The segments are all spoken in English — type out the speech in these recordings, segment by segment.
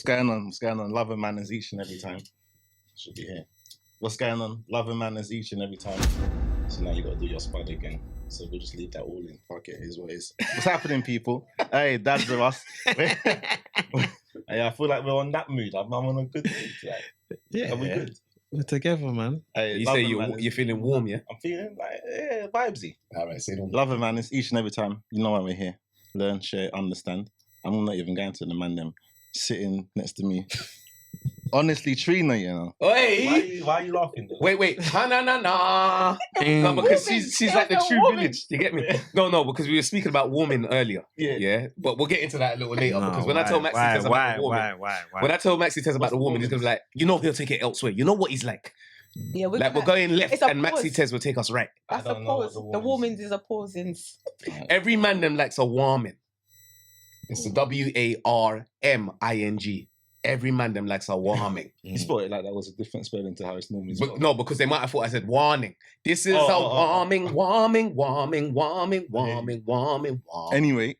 What's going on? What's going on? Love and manners each and every time. Should be here. What's going on? Love and manners each and every time. So now you got to do your spud again. So we'll just leave that all in. Fuck it, is what it is. What's happening, people? Hey, dadsrus. Hey, I feel like we're on that mood. I'm on a good mood. Like, Yeah, are we good? we're together, man. Hey, You love say and you're manners. feeling warm, yeah? I'm feeling like, yeah, vibesy. All right, say no. Love and manners each and every time. You know why we're here. Learn, share, understand. I'm not even going to the man them sitting next to me. Honestly Trina, you know. Hey! Why are you laughing though? Wait. Ha-na-na-na. No, because she's like the true village. You get me? No, because we were speaking about warming earlier. Yeah. But we'll get into that a little later. No, because when I tell Maxi Tez about the warming, why? when I tell Maxi Tez about the warming, he's going to be like, you know he'll take it elsewhere. You know what he's like. Yeah, we're going left it's a and Maxi pause. Tez will take us right. That's I a don't know what pause. the The warming warmings is a pausings. Every man them likes a warming. It's the WARMING. Every man them likes a warming. You spelled it like that was a different spelling to how it's normally spelled. But, no, because they might have thought I said warning. This is warming. Anyway,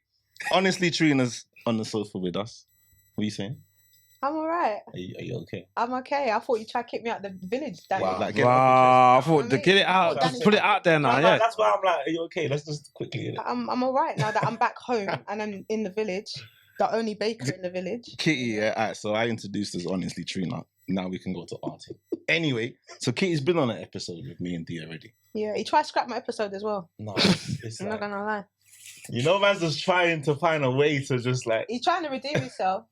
honestly, Trina's on the sofa with us. What are you saying? I'm alright. Are you okay? I'm okay. I thought you tried to kick me out the village, Danny. Wow. Like, get Wow, I off thought to get it out, Danny. just put it out there now, your chest. yeah. That's why I'm like, are you okay? Let's just quickly. I'm alright now that I'm back home and I'm in the village. The only baker in the village. Kitty, yeah. Alright, so I introduced as honestly Trina. Now we can go to Artie. Anyway, so Kitty's been on an episode with me and Dee already. Yeah, he tried to scrap my episode as well. No, it's I'm not like, gonna lie. you know, man's just trying to find a way to just like. He's trying to redeem himself.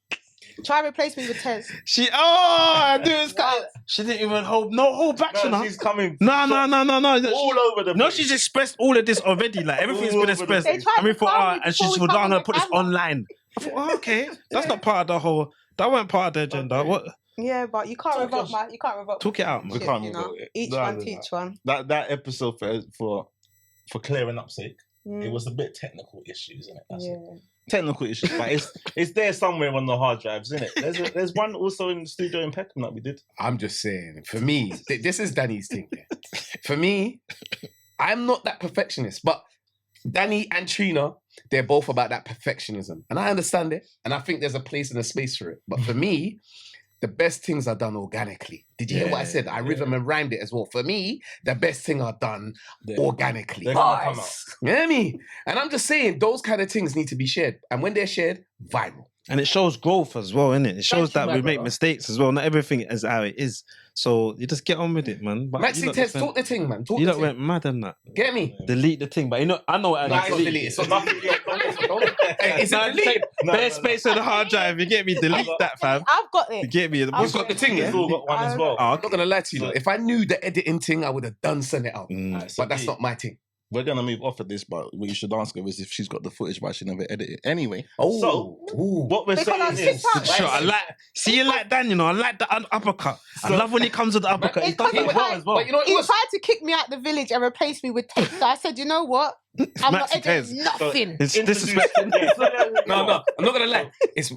Try to replace me with Tez. I do it. Right. She didn't even hold back, you No, know. she's coming. No. all over the No, place. she's expressed all of this already. Like everything's All been over the expressed. They place. tried And we to thought, calm me and she before we thought, I'm come gonna on put this camera. online. I thought, oh, okay, that's not part of the whole. That weren't part of the agenda. Okay. What? Yeah, but you can't revoke my. You can't revoke. Talk it out, man. We shit, can't you know? revoke it. Each No, one no, no. teach one. That episode for clearing up sake, Mm. it was a bit technical issues, isn't it? That's it. Yeah. Technical issues, but it's there somewhere on the hard drives, isn't it? There's one also in the studio in Peckham that we did. I'm just saying, for me, this is Danny's thing. Yeah. For me, I'm not that perfectionist, but Danny and Trina, they're both about that perfectionism. And I understand it. And I think there's a place and a space for it. But for me, the best things are done organically. Did you hear what I said? I rhythm and rhymed it as well. For me, the best things are done organically. They're gonna come out. You know what I mean? And I'm just saying, those kind of things need to be shared. And when they're shared, viral. And it shows growth as well, innit? It shows Thank you, that we my make brother. mistakes as well. Not everything is how it is. So you just get on with it, man. But Maxi you lot Tez, just went- talk the thing, man. Talk You the lot thing. went mad on that. Get me? Delete the thing, but you know, I know what I Nah, need it's to not delete. delete. It's not nothing yet. Hey, is it Nah, delete? Bare space on the hard drive. You get me? Delete that, fam. I've got You it. get me? I've You've got the thing, yeah? We've all got one as well. Oh, I'm not gonna lie to you. Though. If I knew the editing thing, I would have done sent it out. Alright, so But that's Dee, not my thing. We're gonna move off of this, but what you should ask her is if she's got the footage, but she never edited it. Anyway, Oh, so what we're Because I'm saying is, sick of it. Sure, I like. See, you like Dan, you know. I like the uppercut. I love when he comes with the uppercut. He It's does it because well as well. But you know what it He was? tried to kick me out the village and replace me with Tez. So I said, you know what? I'm not Maxi Tez. editing nothing. It's introduce- disrespectful. No, I'm not gonna lie.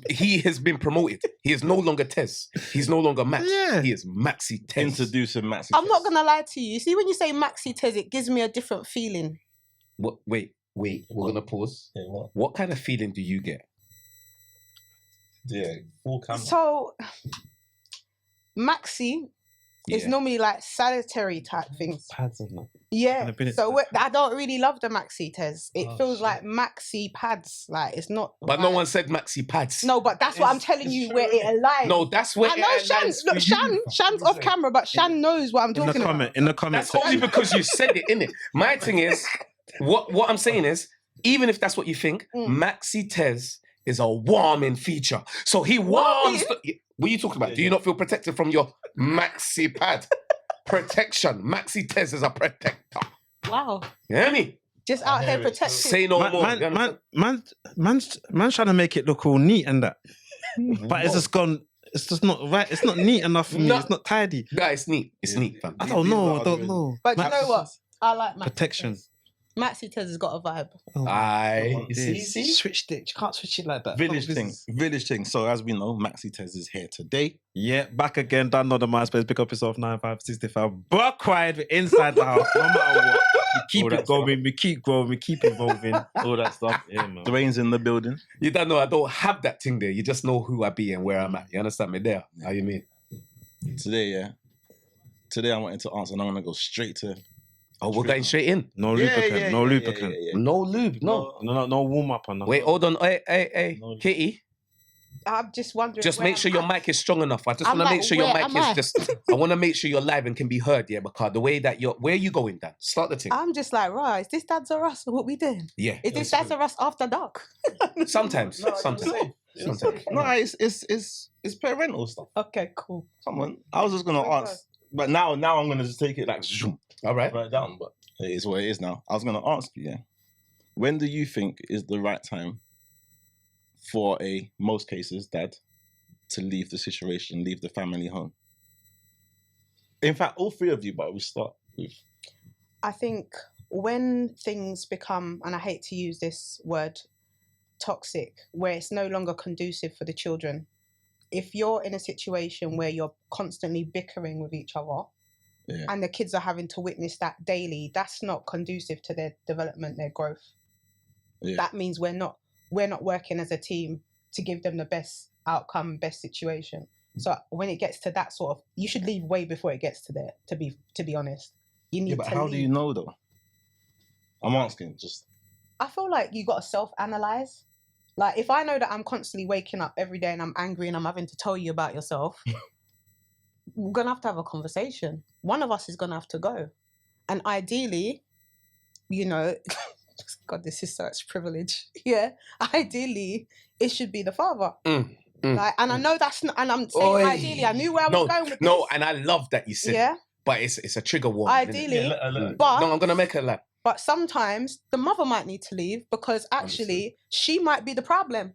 He has been promoted. He is no longer Tez. He's no longer Max. Yeah. He is Maxi Tez. Introducing Maxi. I'm not gonna lie to you. See, when you say Maxi Tez, it gives me a different feeling. What? Wait. We're gonna pause. Yeah, what? What kind of feeling do you get? Yeah, full camera. So, Maxi is Yeah. normally like sanitary type things. Pads and that. Yeah. I've been at So that. I don't really love the Maxi Tez. It Oh, feels shit. like Maxi pads. Like it's not. But no like- one said Maxi pads. No, but that's what I'm It's- telling it's you true, where it innit? aligns. No, that's where I know it Shan. aligns Look, for Shan. you. Shan's off camera, but Shan knows what I'm In the talking comment, about. in the comments That's only section. because you said it, innit? My thing is, what I'm saying is, even if that's what you think, Maxi Tez is a warming feature. So he warms. What are you talking about? Do you not feel protected from your Maxi pad? Protection. Maxi Tez is a protector. Wow. You hear me? Just I out here hear it. protecting. Say no more. You understand? Man's trying to make it look all neat and that, but it's just gone. It's just not right. It's not neat enough for me. No. It's not tidy. Nah, it's neat. It's neat, fam. I don't know. I don't know. But you Man- know what? I like Maxi Protection. Tez. Maxi Tez has got a vibe. Oh, Aye, you dear. see? Switched it. You can't switch it like that. Village Oh, thing. this is- Village thing. So as we know, Maxi Tez is here today. Yeah, back again. Done on the MySpace. Pick up yourself 9565. But quiet. We're inside the house. No matter what. We keep All it that going. We keep growing. We keep evolving. All that stuff. Yeah, man. Dwayne's in the building. You don't know, I don't have that thing there. You just know who I be and where I'm at. You understand me there? How you mean? Today I wanted to answer and I'm gonna go straight to Oh, we're going straight in. No lubricant. No lubricant. No lube, no. No warm up on that. Wait, hold on. Hey, No. Kitty. I'm just wondering. Just where make sure I'm your at. mic is strong enough. I just I'm want to like, make sure your where mic am is I? just. I want to make sure you're live and can be heard, yeah. Because the way that you're, where are you going, Dan? Start the thing. I'm just like, right, is this dadsrus or what we doing? Yeah. Is this dadsrus after dark? Sometimes. Sometimes. Sometimes. No, it's parental stuff. Okay, cool. Someone. I was just gonna Okay. ask, but now I'm gonna just take it like zoom, All right. right down. But it is what it is now. I was gonna ask you, yeah. When do you think is the right time for most cases, dad, to leave the situation, leave the family home? In fact, all three of you, but we start with. I think when things become, and I hate to use this word, toxic, where it's no longer conducive for the children. If you're in a situation where you're constantly bickering with each other, Yeah. and the kids are having to witness that daily, that's not conducive to their development, their growth. Yeah. That means we're not working as a team to give them the best outcome, best situation. So when it gets to that sort of, you should leave way before it gets to there. To be honest, you need Yeah, but to how leave. do you know though? I'm asking. Just I feel like you got to self-analyze. Like if I know that I'm constantly waking up every day and I'm angry and I'm having to tell you about yourself, we're gonna have to have a conversation. One of us is gonna have to go, and ideally, you know, God, this is such privilege. Yeah, ideally, it should be the father. Like, and I know that's not, and I'm saying Oi. ideally. I knew where I was going with No, this. and I love that you said. Yeah, But it's a trigger warning. innit? ideally, but No, I'm gonna make it like. but sometimes the mother might need to leave because actually she might be the problem.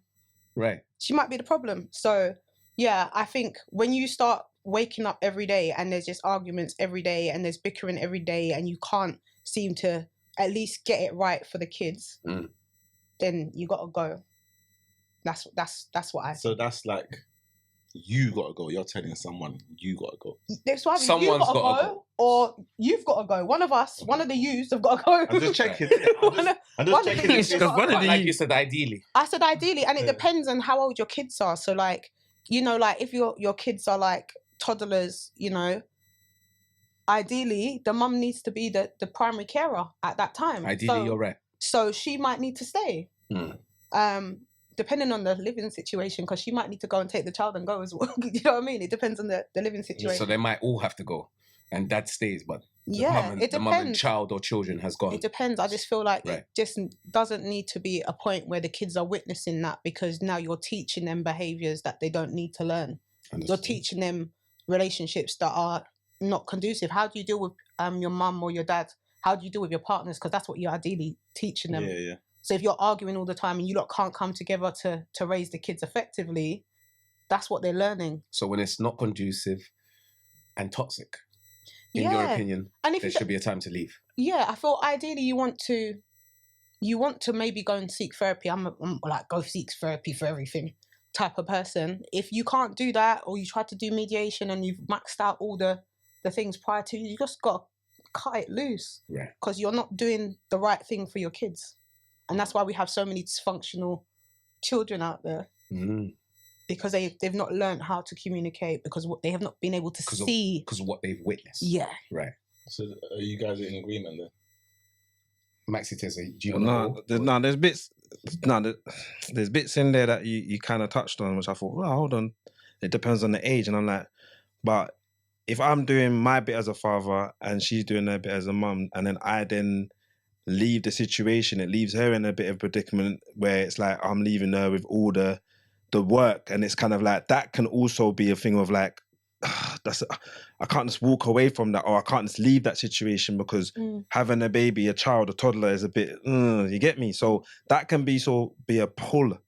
Right. She might be the problem. So yeah, I think when you start waking up every day and there's just arguments every day and there's bickering every day and you can't seem to at least get it right for the kids, then you gotta go. That's what I think. so that's like you gotta go. You're telling someone you gotta go. It's either you Someone's gotta gotta go, or you've gotta go. One of us, one of the yous have gotta go. I'm just checking. One of- I'm one just of checking. the if yous it's- Because one of But the like you said, ideally. I said ideally, and it Yeah. depends on how old your kids are. So like, you know, like if your kids are like toddlers, you know, ideally the mum needs to be the primary carer at that time. Ideally, so, you're right. So she might need to stay. Mm. Depending on the living situation, because she might need to go and take the child and go as well. You know what I mean? It depends on the living situation. So they might all have to go, and dad stays, but Yeah, it the mum and depends. child or children has gone. It depends. I just feel like Right. it just doesn't need to be a point where the kids are witnessing that, because now you're teaching them behaviors that they don't need to learn. You're Understood. teaching them relationships that are not conducive. How do you deal with your mum or your dad? How do you deal with your partners? Because that's what you're ideally teaching them. Yeah. So if you're arguing all the time and you lot can't come together to raise the kids effectively, that's what they're learning. So when it's not conducive and toxic, in your Yeah. opinion, And if there you should be a time to leave. yeah, I feel ideally you want to maybe go and seek therapy. I'm like, go seek therapy for everything type of person. If you can't do that, or you try to do mediation and you've maxed out all the things prior to, you just got to cut it loose, Right. because you're not doing the right thing for your kids. And that's why we have so many dysfunctional children out there, because they've not learned how to communicate, because they have not been able to see. Because of what they've witnessed. Yeah. Right. So are you guys in agreement then? Maxi Tessa, do you want No, there's bits. No, there's bits in there that you kind of touched on, which I thought, well, hold on, it depends on the age, and I'm like, but if I'm doing my bit as a father and she's doing her bit as a mum, and then I leave the situation, it leaves her in a bit of predicament where it's like I'm leaving her with all the work, and it's kind of like that can also be a thing of like, I can't just walk away from that, or I can't just leave that situation because having a baby, a child, a toddler is a bit, you get me? So that can be a pull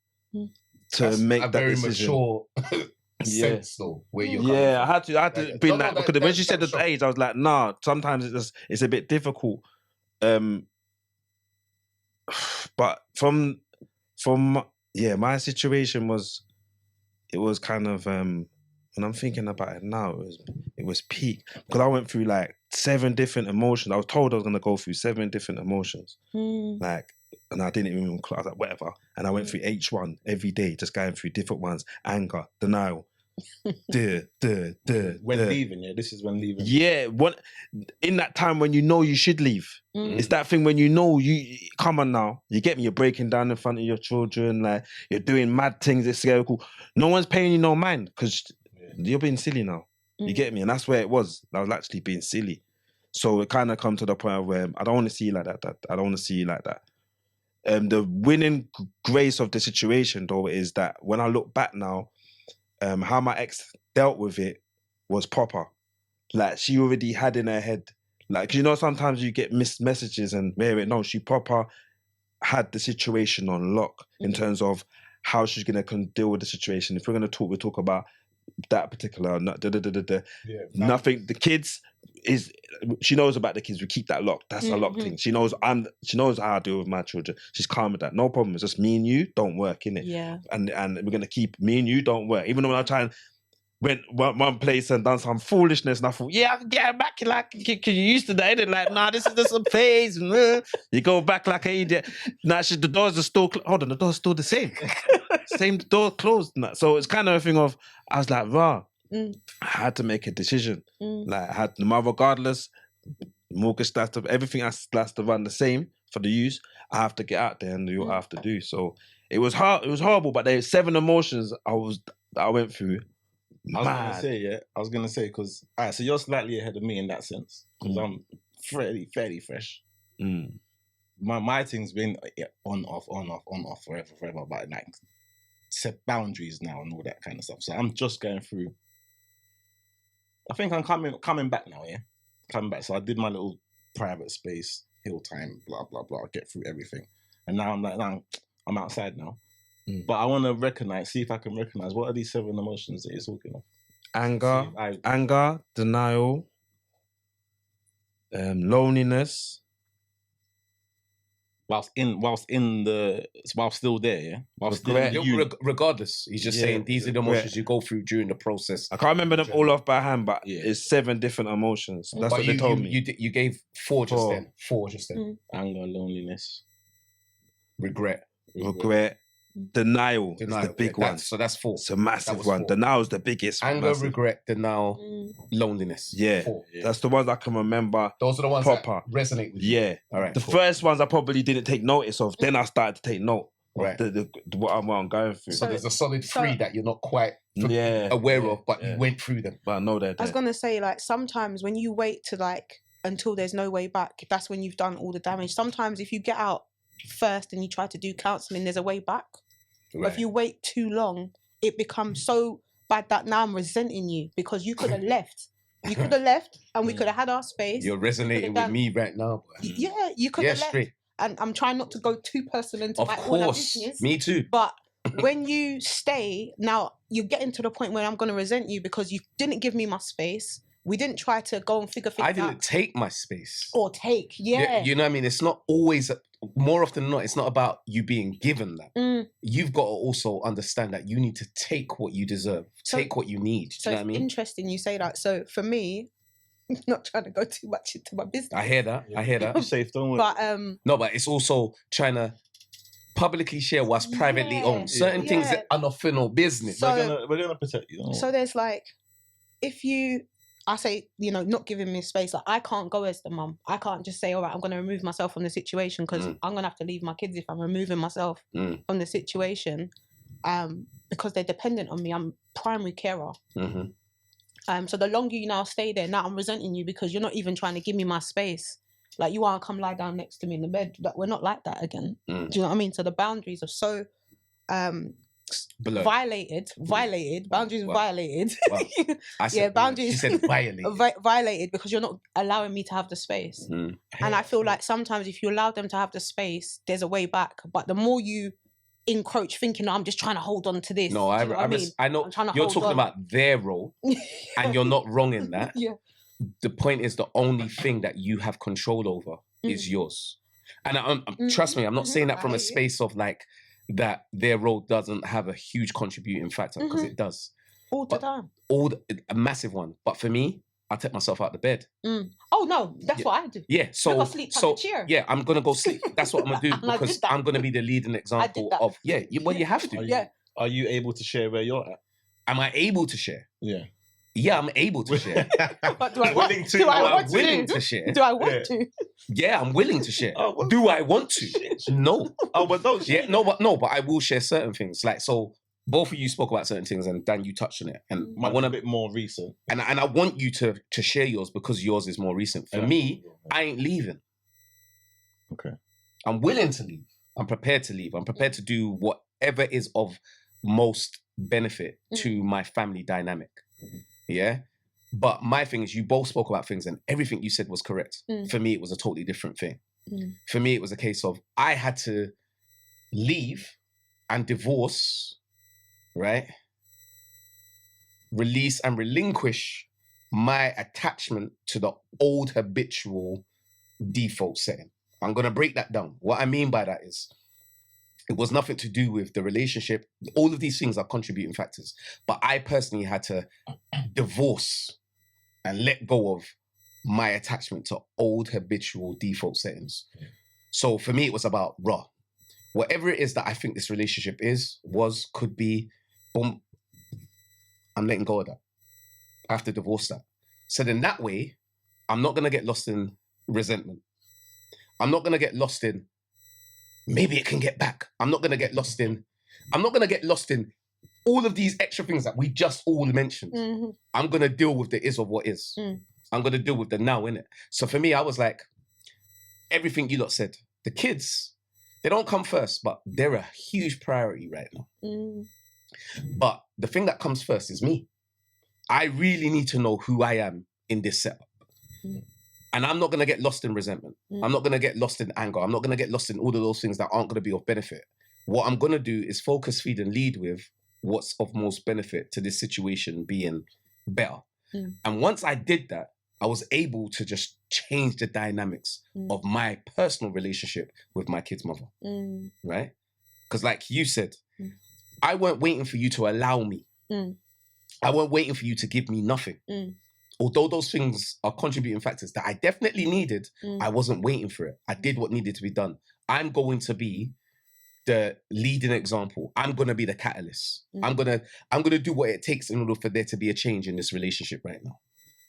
to make that very decision. mature Yeah. sense though, where you're Yeah, I had to Like, bring no, that no, because when she said that's the sure. age, I was like, nah. Sometimes it's a bit difficult. but from my situation was, it was kind of when I'm thinking about it now, it was peak, because I went through like 7 different emotions. I was told I was gonna go through 7 different emotions, like, and I didn't even. I was like, whatever, and I went through each one every day, just going through different ones: anger, denial, When leaving, yeah. This is when leaving. Yeah, in that time when you know you should leave. It's that thing when you know you come on now. You get me? You're breaking down in front of your children, like you're doing mad things. It's scary. Cool. No one's paying you no mind because you're being silly now. You get me? And that's where it was. I was actually being silly. So it kind of come to the point where I don't want to see you like that. I don't want to see you like that. The winning grace of the situation, though, is that when I look back now, how my ex dealt with it was proper. Like, she already had in her head, like, you know, sometimes you get missed messages and no, she proper had the situation on lock in terms of how she's going to deal with the situation. If we're going to talk, we'll talk about that particular, nothing, the kids, she knows about the kids, we keep that locked. That's a locked thing. She knows how I deal with my children. She's calm with that. No problem. It's just me and you don't work, innit? Yeah. And we're going to keep me and you don't work. Even though when I try and went one place and done some foolishness, and I thought, yeah, I can get her back. Like, cause you used to that, innit? Like, nah, this is just a phase. You go back like an idiot. Nah, the doors are still. Hold on, the door's still the same. Same door closed. So it's kind of a thing of, I was like, rah. I had to make a decision. Like, I had, regardless, mortgage everything has to run the same for the use. I have to get out there and do what I have to do. So it was hard. It was horrible. But there's 7 emotions I went through. I was gonna say, because so you're slightly ahead of me in that sense, because I'm fairly fresh. My thing's been on off forever, but like set boundaries now and all that kind of stuff. So I'm just going through. I think I'm coming back now. Yeah, coming back. So I did my little private space, hill time, blah blah blah. Get through everything, and now I'm outside now. But I want to see if I can recognize what are these 7 emotions that you're talking of. Anger, denial, loneliness. Whilst still there, yeah. Regardless, he's just saying these are the emotions you go through during the process. I can't remember them all off by hand, but it's 7 different emotions. That's what they told me. You gave 4 just then. 4 just then. Anger, loneliness, regret. Denial is the big one. So that's 4. It's a massive one. Denial is the biggest. Anger, regret, denial, loneliness. Yeah. 4. That's the ones I can remember. Those are the ones proper. that resonate with you. Yeah. All right. The first ones I probably didn't take notice of. Then I started to take note. Right. What I'm going through. So there's a solid 3 that you're not quite aware of, but you went through them. But I know that. I was gonna say, like, sometimes when you wait to like until there's no way back, that's when you've done all the damage. Sometimes if you get out first and you try to do counselling, there's a way back. Right. But if you wait too long, it becomes so bad that now I'm resenting you because you could have left. You could have left and we could have had our space. You're resonating with me right now. Yeah, you could have left. Straight. And I'm trying not to go too personal into my own business. Me too. But when you stay, now you're getting to the point where I'm going to resent you because you didn't give me my space. We didn't try to go and figure things out. I didn't take my space. Or take, yeah. You know what I mean? It's not always, more often than not, it's not about you being given that. You've got to also understand that you need to take what you deserve, take what you need. Do you know what I mean? It's interesting you say that. So for me, I'm not trying to go too much into my business. I hear that. You're safe, don't worry. But, no, but it's also trying to publicly share what's privately owned. Certain things that are not for no business. So, we're gonna protect you. So there's like, I say, you know, not giving me space. Like, I can't go as the mum. I can't just say, all right, I'm going to remove myself from the situation because I'm going to have to leave my kids if I'm removing myself from the situation because they're dependent on me. I'm primary carer. So the longer you now stay there, now I'm resenting you because you're not even trying to give me my space. Like, you want to come lie down next to me in the bed. Like, we're not like that again. Do you know what I mean? So the boundaries are so... violated boundaries violated boundaries she said violated. Violated because you're not allowing me to have the space and I feel like sometimes if you allow them to have the space there's a way back, but the more you encroach thinking I'm just trying to hold on to this. No, I know you're talking about their role and you're not wrong in that. The point is the only thing that you have control over is yours. And trust me, I'm not saying that from I a hear you. space of like that their role doesn't have a huge contributing factor, because it does. All the But time. A massive one. But for me, I take myself out of the bed. Oh no, that's what I do. Yeah, so Look, I sleep on the chair. yeah, I'm gonna go sleep. That's what I'm gonna do And I did because that. I'm gonna be the leading example that. of you have to. Yeah. Are you able to share where you're at? Am I able to share? Yeah. Yeah, I'm able to share. But do I want, Willing to. do I Am I want willing to? to share? Do I want to? Yeah, I'm willing to share. Oh, well, Do I want to? No. Oh, but don't. Yeah, but I will share certain things. Like, so both of you spoke about certain things, and Dan, you touched on it, and I Mine's want a to bit more recent. and I want you to share yours because yours is more recent. For me, I ain't leaving. Okay. I'm willing to leave. I'm prepared to leave. I'm prepared to do whatever is of most benefit to my family dynamic. Yeah. But my thing is, you both spoke about things, and everything you said was correct. For me, it was a totally different thing. For me, it was a case of I had to leave and divorce, right? Release and relinquish my attachment to the old habitual default setting. I'm going to break that down. What I mean by that is, it was nothing to do with the relationship. All of these things are contributing factors. But I personally had to divorce and let go of my attachment to old habitual default settings. So for me, it was about whatever it is that I think this relationship could be, boom, I'm letting go of that. I have to divorce that. So then that way, I'm not going to get lost in resentment. I'm not going to get lost in, maybe it can get back. I'm not going to get lost in all of these extra things that we just all mentioned. I'm going to deal with the is of what is. I'm going to deal with the now, innit? So for me, I was like, everything you lot said, the kids, they don't come first, but they're a huge priority right now. But the thing that comes first is me. I really need to know who I am in this setup. And I'm not going to get lost in resentment. I'm not going to get lost in anger. I'm not going to get lost in all of those things that aren't going to be of benefit. What I'm going to do is focus, feed, and lead with what's of most benefit to this situation being better. And once I did that, I was able to just change the dynamics of my personal relationship with my kid's mother, right? Because like you said, I weren't waiting for you to allow me. I weren't waiting for you to give me nothing. Although those things are contributing factors that I definitely needed, I wasn't waiting for it. I did what needed to be done. I'm going to be the leading example. I'm going to be the catalyst. I'm going to do what it takes in order for there to be a change in this relationship right now.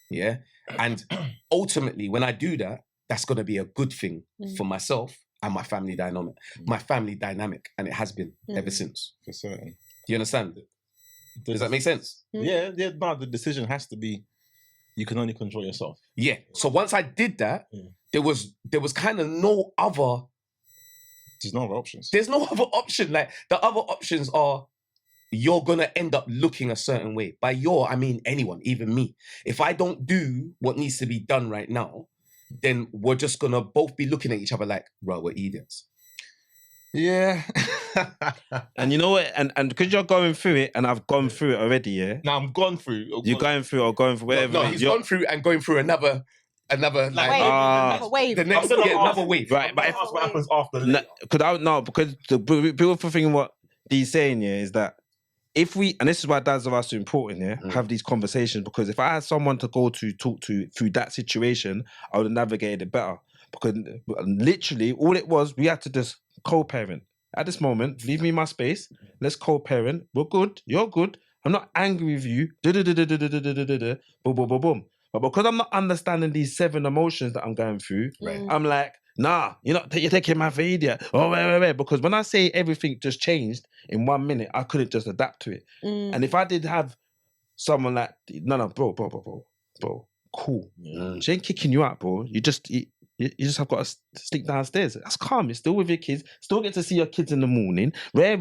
Yeah. And ultimately, when I do that, that's going to be a good thing for myself and my family dynamic. And it has been ever since. For certain. Do you understand? Does that make sense? Yeah. No, the decision has to be, you can only control yourself. Yeah. So once I did that, there was kind of no other. There's no other options. There's no other option. Like, the other options are, you're going to end up looking a certain way. By I mean anyone, even me. If I don't do what needs to be done right now, then we're just going to both be looking at each other like, bro, we're idiots. Yeah. And you know what? And because you're going through it, and I've gone through it already, yeah? Now I'm gone through. You're going through or going through whatever. No, he's gone through and going through another Another wave. the next, another wave. Right, but That's what happens after. because the beautiful thing what he's saying here is that if we, and this is why dads are so important, have these conversations, because if I had someone to go to talk to through that situation, I would have navigated it better. Because literally all it was, we had to just co-parent. At this moment, leave me my space. Let's co-parent. We're good. You're good. I'm not angry with you. Boom, boom, boom, boom. But because I'm not understanding these 7 emotions that I'm going through, I'm like, nah, you're taking my for idiot. Oh, wait. Because when I say everything just changed in 1 minute, I couldn't just adapt to it. And if I did have someone like, no, bro, cool. She ain't kicking you out, bro. You just have got to sneak downstairs. That's calm. You're still with your kids. Still get to see your kids in the morning. Rare.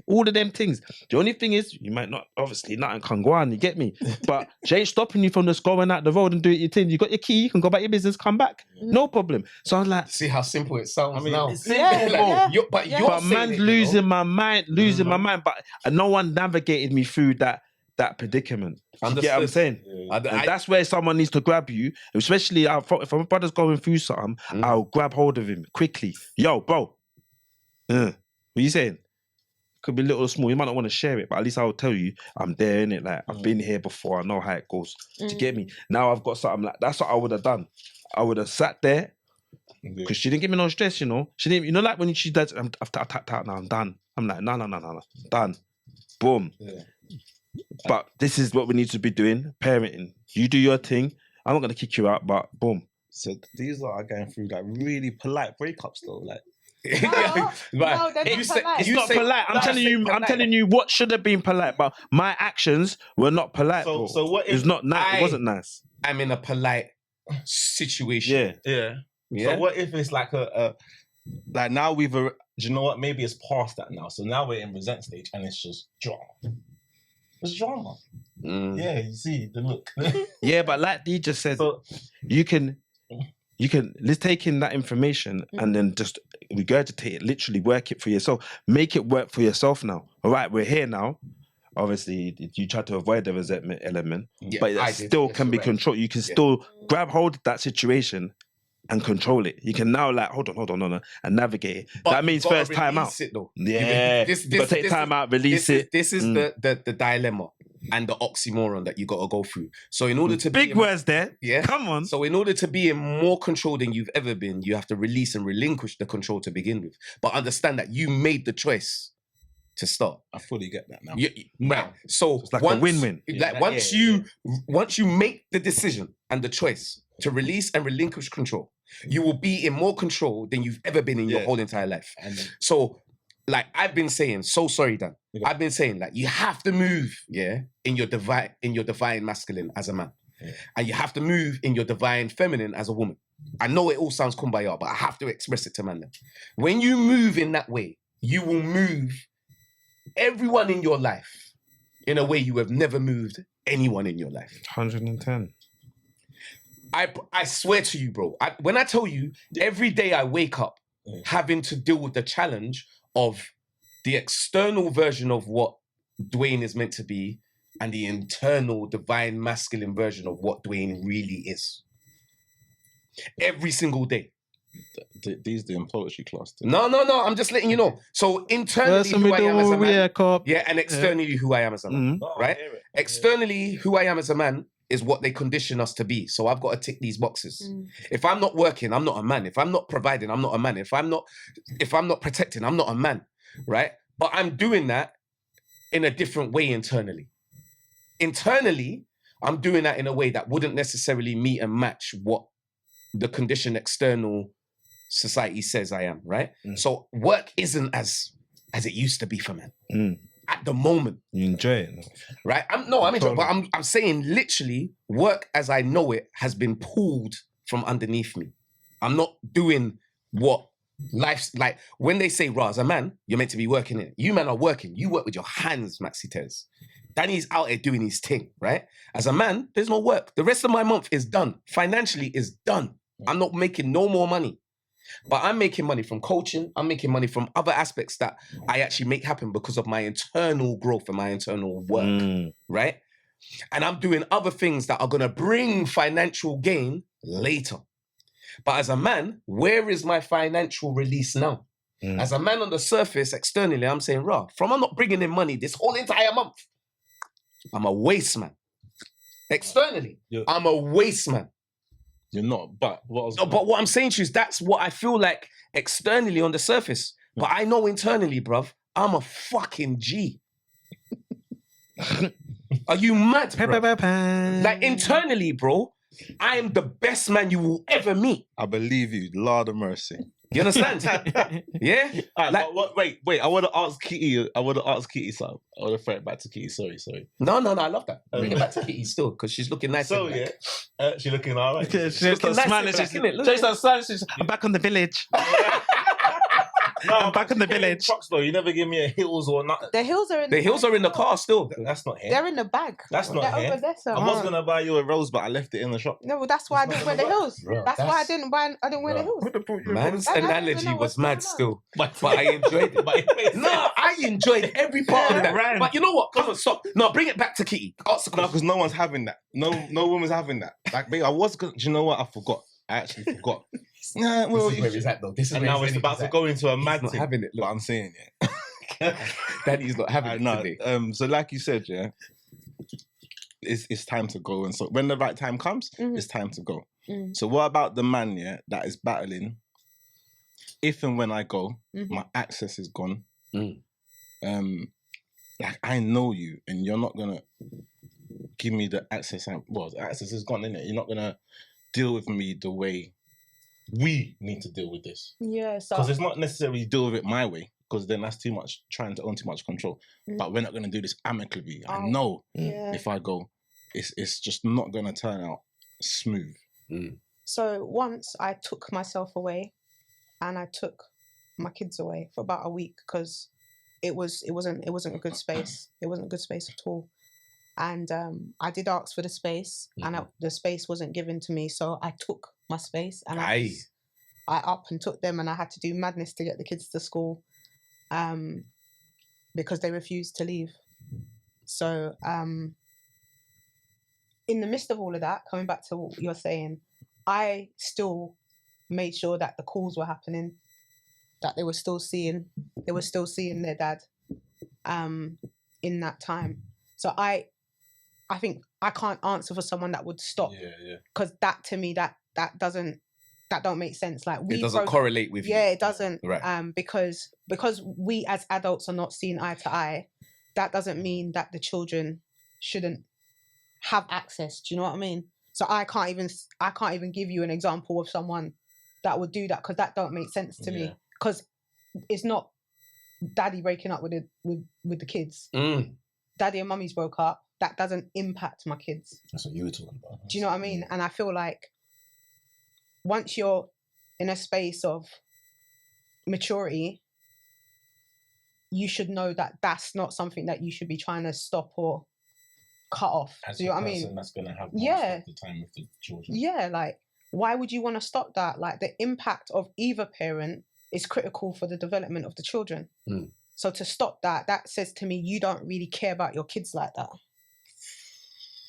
All of them things. The only thing is, you might not, obviously, nothing can go on, you get me? But she ain't stopping you from just going out the road and doing your thing. You got your key, you can go back your business, come back. No problem. So I was like... See how simple it sounds now. It's simple. But man's losing my mind, my mind. But no one navigated me through that that predicament. You Understood. get what I'm saying? Yeah. And that's where someone needs to grab you, especially if my brother's going through something, I'll grab hold of him quickly. Yo, bro, what you saying? Could be little or small. You might not want to share it, but at least I'll tell you I'm there in it. Like I've been here before. I know how it goes. Do you get me? Now I've got something like that's what I would have done. I would have sat there because she didn't give me no stress. You know, she didn't. You know, like when she does, I've tapped out now. I'm done. I'm like, no, done. Boom. Yeah. But this is what we need to be doing. Parenting. You do your thing. I'm not gonna kick you out, but boom. So these lot are going through like really polite breakups though. Like No, no, they're not polite. It's not polite. I'm telling you what should have been polite, but my actions were not polite. So- bro. so what if it's not nice. It wasn't nice. I'm in a polite situation. Yeah. So what if it's like a like now we've do you know what? Maybe it's past that now. So now we're in resent stage and it's just drama. It's drama. Yeah, you see the look. Yeah, but like D just said, So you can let's take in that information and then just regurgitate it, literally work it for yourself. Make it work for yourself now. All right, we're here now. Obviously, you try to avoid the resentment element, but that still can be controlled. You can still grab hold of that situation and control it. You can now hold on, and navigate it. But that means you've gotta first time out. release it, though. Yeah, you gotta take time out, release it. This is the dilemma and the oxymoron that you got to go through. So in order to Big words there. Yeah. Come on. So in order to be in more control than you've ever been, you have to release and relinquish the control to begin with. But understand that you made the choice to start. I fully get that now. Right. So it's like a win-win. Once you make the decision and the choice to release and relinquish control, you will be in more control than you've ever been in your whole entire life. So, like I've been saying, so sorry, Dan. I've been saying like you have to move, in your divine masculine as a man, and you have to move in your divine feminine as a woman. I know it all sounds kumbaya, but I have to express it to man. When you move in that way, you will move everyone in your life in a way you have never moved anyone in your life. 110. I swear to you, bro. When I tell you, every day I wake up having to deal with the challenge of the external version of what Dwayne is meant to be and the internal divine masculine version of what Dwayne really is. Every single day. These doing poetry class. No. I'm just letting you know. So internally, who I am as a man, and externally, who I am as a man, right? Externally, who I am as a man is what they condition us to be. So I've got to tick these boxes. If I'm not working, I'm not a man. If I'm not providing, I'm not a man. If I'm not protecting, I'm not a man, right? But I'm doing that in a different way internally. Internally, I'm doing that in a way that wouldn't necessarily meet and match what the conditioned external society says I am, right? So work isn't as it used to be for men. At the moment. You enjoy it, right? I'm saying literally work as I know it has been pulled from underneath me. I'm not doing what life's like. When they say, as a man, you're meant to be working it. You men are working. You work with your hands, Maxi Tez. Danny's out here doing his thing, right? As a man, there's no work. The rest of my month is done. Financially is done. I'm not making no more money. But I'm making money from coaching. I'm making money from other aspects that I actually make happen because of my internal growth and my internal work, right? And I'm doing other things that are going to bring financial gain later. But as a man, where is my financial release now? As a man on the surface, externally, I'm saying, from I'm not bringing in money this whole entire month, I'm a waste man. Externally, I'm a waste man. You're not, but what I'm saying to you is that's what I feel like externally on the surface. But I know internally, bruv, I'm a fucking G. Are you mad, bro? Like internally, bro, I am the best man you will ever meet. I believe you, Lord of mercy. You understand? Yeah? Right, wait. I want to ask Kitty something. I want to throw it back to Kitty. Sorry. No, I love that. Bring it back to Kitty still, because she's looking nice. So, she's looking all right. She's looking nice. I'm back on the village. I'm back in the village. Trucks though, you never give me a hills or nothing. The hills are in The hills are in the car still. That's not here. They're in the bag. That's not They're here. over there, sir. I was gonna buy you a rose, but I left it in the shop. No, well, that's why I It's didn't not wear the gonna hills. Bro, that's why I that's- didn't wear the hills. Man's I don't even analogy know was what's mad going on. still. But But I enjoyed it. But it made No, sense. I enjoyed every part of that. Right. But you know what? Come on, stop. No, bring it back to Kitty. Ask the No, question. because no one's having that. No woman's having that. Like, babe, I was gonna. Do you know what? I forgot. I actually forgot. Nah, well, This is where he's at though. This is and where now he's it's about to at. go into a He's mad not thing. having it. But Look, I'm saying, Daddy's not having I it know. today. So like you said, yeah, it's time to go. And so when the right time comes, Mhm. it's time to go. Mm. So what about the man, yeah, that is battling? If and when I go, Mhm. my access is gone. Mm. Like I know you, and you're not gonna give me the access. Well, the access is gone, innit? You're not gonna deal with me the way we need to deal with this. Yeah, so Because it's not necessarily deal with it my way, because then that's too much, trying to own too much control. Mm. But we're not going to do this amicably. I Oh, know yeah. if I go, it's just not going to turn out smooth. So once I took myself away, and I took my kids away for about a week because it wasn't a good space. It wasn't a good space at all. And I did ask for the space, and the space wasn't given to me. So I took my space, and I up and took them, and I had to do madness to get the kids to school, because they refused to leave. So in the midst of all of that, coming back to what you're saying, I still made sure that the calls were happening, that they were still seeing their dad in that time. So I think I can't answer for someone that would stop, Yeah. because that to me that don't make sense. Like It doesn't correlate with you. Yeah, it doesn't. Right. Because we as adults are not seeing eye to eye, that doesn't mean that the children shouldn't have access. Do you know what I mean? So I can't even give you an example of someone that would do that, because that don't make sense to me. Because it's not daddy breaking up with the kids. Daddy and mummy's broke up. That doesn't impact my kids. That's what you were talking about. Do you know what I mean? And I feel like once you're in a space of maturity, you should know that that's not something that you should be trying to stop or cut off. Do you know what I mean? That's going to have Yeah. the time with the children. Yeah, like, why would you want to stop that? Like, the impact of either parent is critical for the development of the children. So to stop that, that says to me, you don't really care about your kids like that.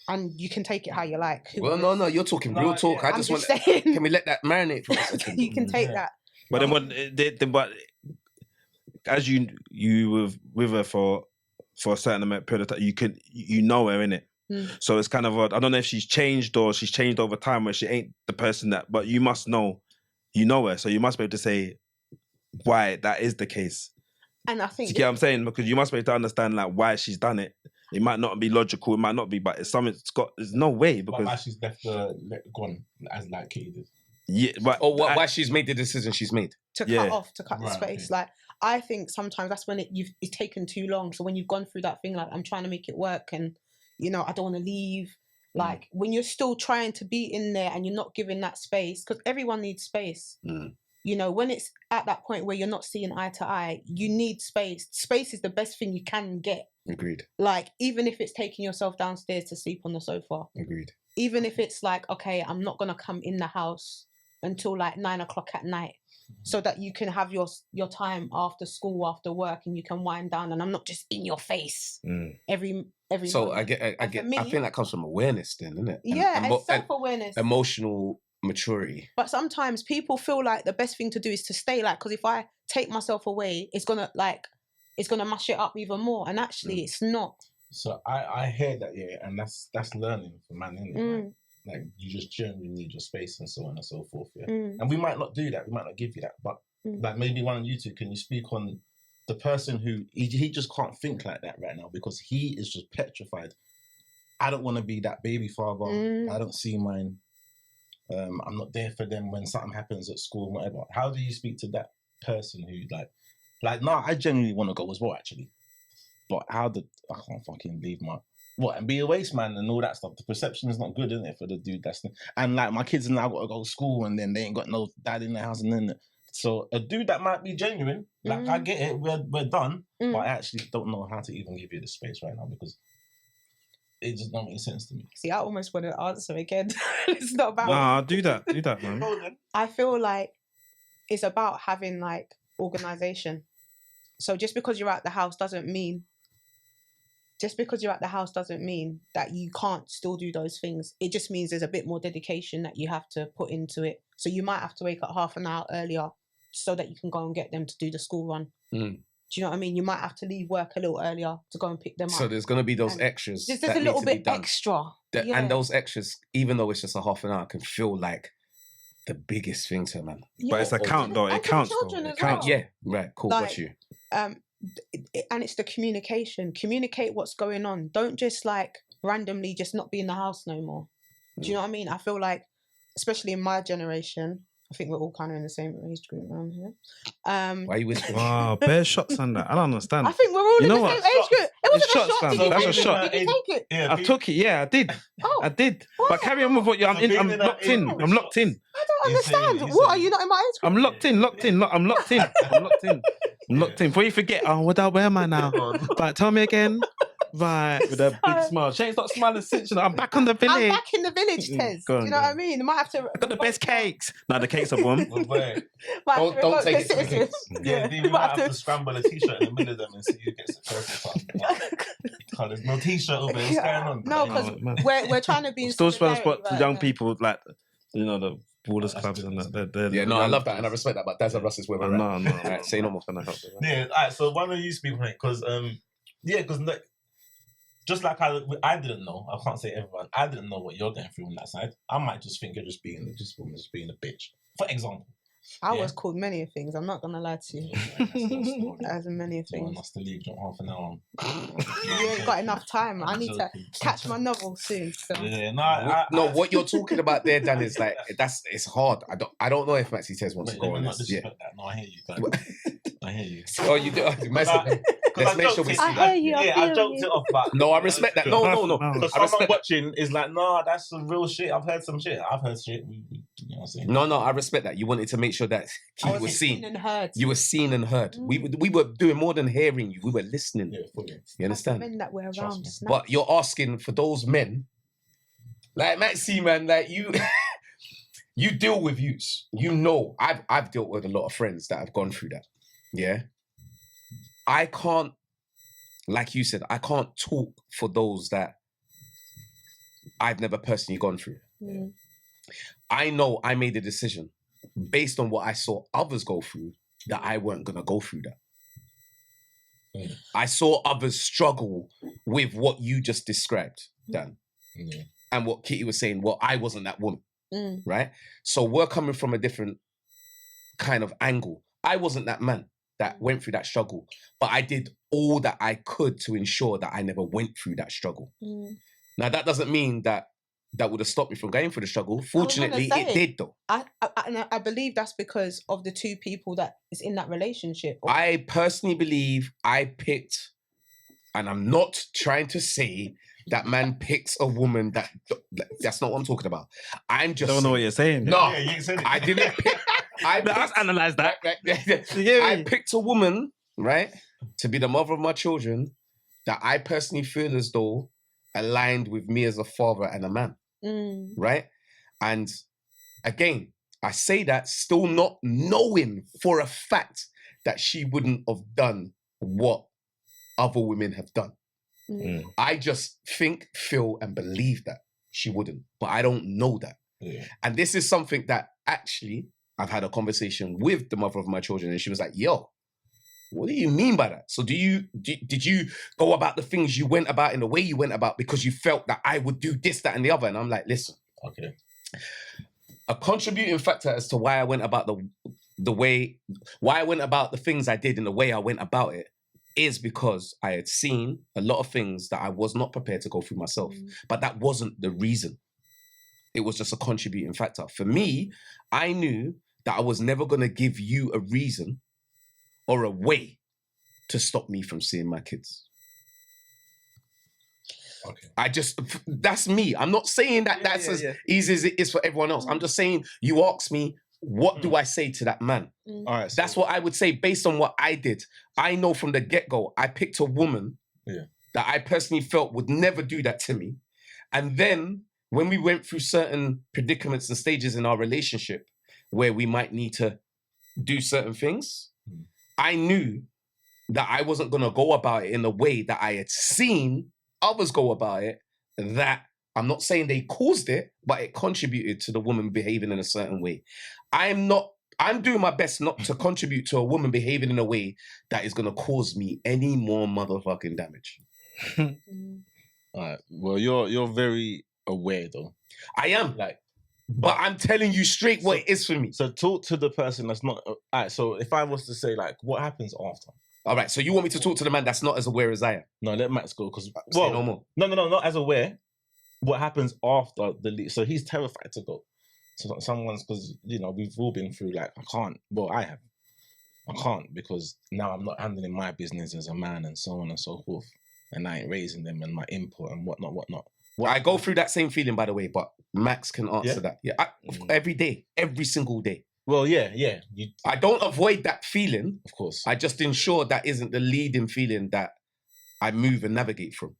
And you can take it how you like. Well, no, you're talking real talk. I I'm just just want. saying. Can we let that marinate for a second? You can take that. But then but as you with her for a certain amount period of time, you know her, innit? So it's kind of I don't know if she's changed or she's changed over time, where she ain't the person that, but you must know, you know her, so you must be able to say why that is the case. And I think You get what I'm saying? Because you must be able to understand like why she's done it. It might not be logical, it might not be, but it's something. There's no way, because why she's left gone as like Katie did. yeah, but Why she's made the decision she's made. to Yeah. cut the Right, space. okay. Like, I think sometimes that's when it's taken too long. So when you've gone through that thing, like, I'm trying to make it work, and I don't want to leave. Like, when you're still trying to be in there and you're not giving that space, because everyone needs space. When it's at that point where you're not seeing eye to eye, you need space. Space is the best thing you can get. Agreed. Like, even if it's taking yourself downstairs to sleep on the sofa, Agreed. even if it's like, okay, I'm not gonna come in the house until like 9 o'clock at night, so that you can have your time after school, after work, and you can wind down, and I'm not just in your face every So moment. I think that comes from awareness, then, isn't it? And self-awareness, emotional maturity. But sometimes people feel like the best thing to do is to stay, like, because if I take myself away, it's gonna mash it up even more, and actually it's not. So I hear that, yeah, and that's learning for man, isn't it? Like, you just generally need your space and so on and so forth, yeah. And we might not do that, we might not give you that, but like, maybe one of you two, can you speak on the person who he just can't think like that right now because he is just petrified. I don't want to be that baby father. I don't see mine. I'm not there for them when something happens at school and whatever. How do you speak to that person who no, I genuinely want to go as well, actually. But I can't fucking leave and be a waste man and all that stuff. The perception is not good, isn't it, for the dude and like, my kids and I got to go to school and then they ain't got no dad in the house, and then So a dude that might be genuine, like I get it, we're done, but I actually don't know how to even give you the space right now because it just don't make sense to me. See, I almost want to answer again. It's not about. Nah, do that, man. I feel like it's about having like organization. So just because you're at the house doesn't mean that you can't still do those things. It just means there's a bit more dedication that you have to put into it. So you might have to wake up half an hour earlier so that you can go and get them to do the school run. Do you know what I mean? You might have to leave work a little earlier to go and pick them up. So there's going to be those And extras. Just that a need little to be bit done. extra. And those extras, even though it's just a half an hour, can feel like the biggest thing to a man. But it's a count though. It And to the counts children though. as It counts. well. Yeah, right, cool, Like, got you. And it's the communication. Communicate what's going on. Don't just like randomly just not be in the house no more. Do you know what I mean? I feel like, especially in my generation, I think we're all kind of in the same age group around here. Why are you whispering? Wow, bare shots on that. I don't understand. I think we're all You in know the what? same age group. It wasn't It's a shots, shot. fam. Did you That's take a it? shot. Did you take it? Yeah, I took it. Yeah, I did. Oh, I did. why? But carry on with what you. I'm Being I'm in locked that in. age I'm locked in. I don't You say- understand. you What say- are you not in my age group? I'm locked in. I'm locked in. I'm locked in. I'm locked in. Before you forget, where am I now? Right, tell me again. Right, with a big smile. She ain't stopped smiling since. I'm back on the I'm village. back in the village, Tez. Go on, Do you know go what I on. mean? I might have to. I got the best cakes. No, the cakes are bomb. Well, boy, Don't take it to the kids. yeah, we might have to scramble a t-shirt in the middle of them and see who gets the trophy. Oh, there's no t-shirt over there. What's going on? No, because we're trying to be in Still spend spot solidarity for right young now. people like the ballers clubs and that. They're Yeah, no, I young love that and I kids. respect that, but dadsrus is where we're at. No. Right, say no more. Gonna help with that. Yeah, all right, so one of you speak, because just like I didn't know, I can't say everyone, I didn't know what you're going through on that side. I might just think you're just being a bitch. For example. I was called many things. I'm not gonna lie to you. As in many You want things. us to leave half an hour on. You ain't got enough time. I need to catch my novel soon. So. Yeah, No, what you're talking about there, Dan, is like it's hard. I don't know if Maxi says wants to go on this. Yeah. No, I hear you. But I hear you. Oh, you do. Let's make sure we see. I hear you. I Yeah, feel I joked you. it off, but No, I respect that. No. Because I someone respect that. watching is like, nah, that's some real shit. I've heard some shit. I've heard shit. You know what I'm saying? No, I respect that. You wanted to make sure that I you were seen. and heard. You were seen and heard. We were doing more than hearing you. We were listening. Yeah, fully. You understand? Men that we're Trust around. me. Snap. But you're asking for those men, like Maxi, man, like you, you deal with youths. You know, I've dealt with a lot of friends that have gone through that. Yeah, I can't, like you said, I can't talk for those that I've never personally gone through. Mm. I know I made a decision based on what I saw others go through that I weren't gonna go through that. Mm. I saw others struggle with what you just described, Dan, Yeah. and what Kitty was saying. Well, I wasn't that woman, Mm. right? So we're coming from a different kind of angle. I wasn't that man that went through that struggle, but I did all that I could to ensure that I never went through that struggle. Mm. Now, that doesn't mean that would have stopped me from going through the struggle. Fortunately, say. it did, though. I believe that's because of the two people that is in that relationship. I personally believe I picked, and I'm not trying to say that man picks a woman that's not what I'm talking about. I'm I just don't know what you're saying. No, Yeah, you said it. I didn't pick. Let's analyze that. I picked a woman, right, to be the mother of my children that I personally feel as though aligned with me as a father and a man, Mm. right? And again, I say that still not knowing for a fact that she wouldn't have done what other women have done. Mm. I just think, feel, and believe that she wouldn't, but I don't know that. Yeah. And this is something that actually I've had a conversation with the mother of my children, and she was like, "Yo, what do you mean by that? So did you go about the things you went about in the way you went about because you felt that I would do this, that, and the other?" And I'm like, listen, Okay. a contributing factor as to why I went about why I went about the things I did in the way I went about it is because I had seen a lot of things that I was not prepared to go through myself. Mm. But that wasn't the reason. It was just a contributing factor. For me, I knew that I was never going to give you a reason or a way to stop me from seeing my kids. Okay. That's me. I'm not saying that that's as easy as it is for everyone else. I'm just saying, you asked me, what do I say to that man? All right. That's what I would say based on what I did. I know from the get-go, I picked a woman that I personally felt would never do that to me. And then when we went through certain predicaments and stages in our relationship where we might need to do certain things, I knew that I wasn't going to go about it in the way that I had seen others go about it, that I'm not saying they caused it, but it contributed to the woman behaving in a certain way. I'm doing my best not to contribute to a woman behaving in a way that is going to cause me any more motherfucking damage. All right. Well, you're very aware though. I am, but I'm telling you straight what it is for me. So talk to the person that's not. All right. So if I was to say what happens after? All right. So you want me to talk to the man that's not as aware as I am? No, let Max go because no more. No, not as aware. What happens after the leave? So he's terrified to go. So someone's because we've all been through I can't. Well, I can't because now I'm not handling my business as a man and so on and so forth, and I ain't raising them and my input and whatnot. I go through that same feeling, by the way, but Max can answer that. Yeah, every day, every single day. Well, yeah. I don't avoid that feeling. Of course. I just ensure that isn't the leading feeling that I move and navigate from.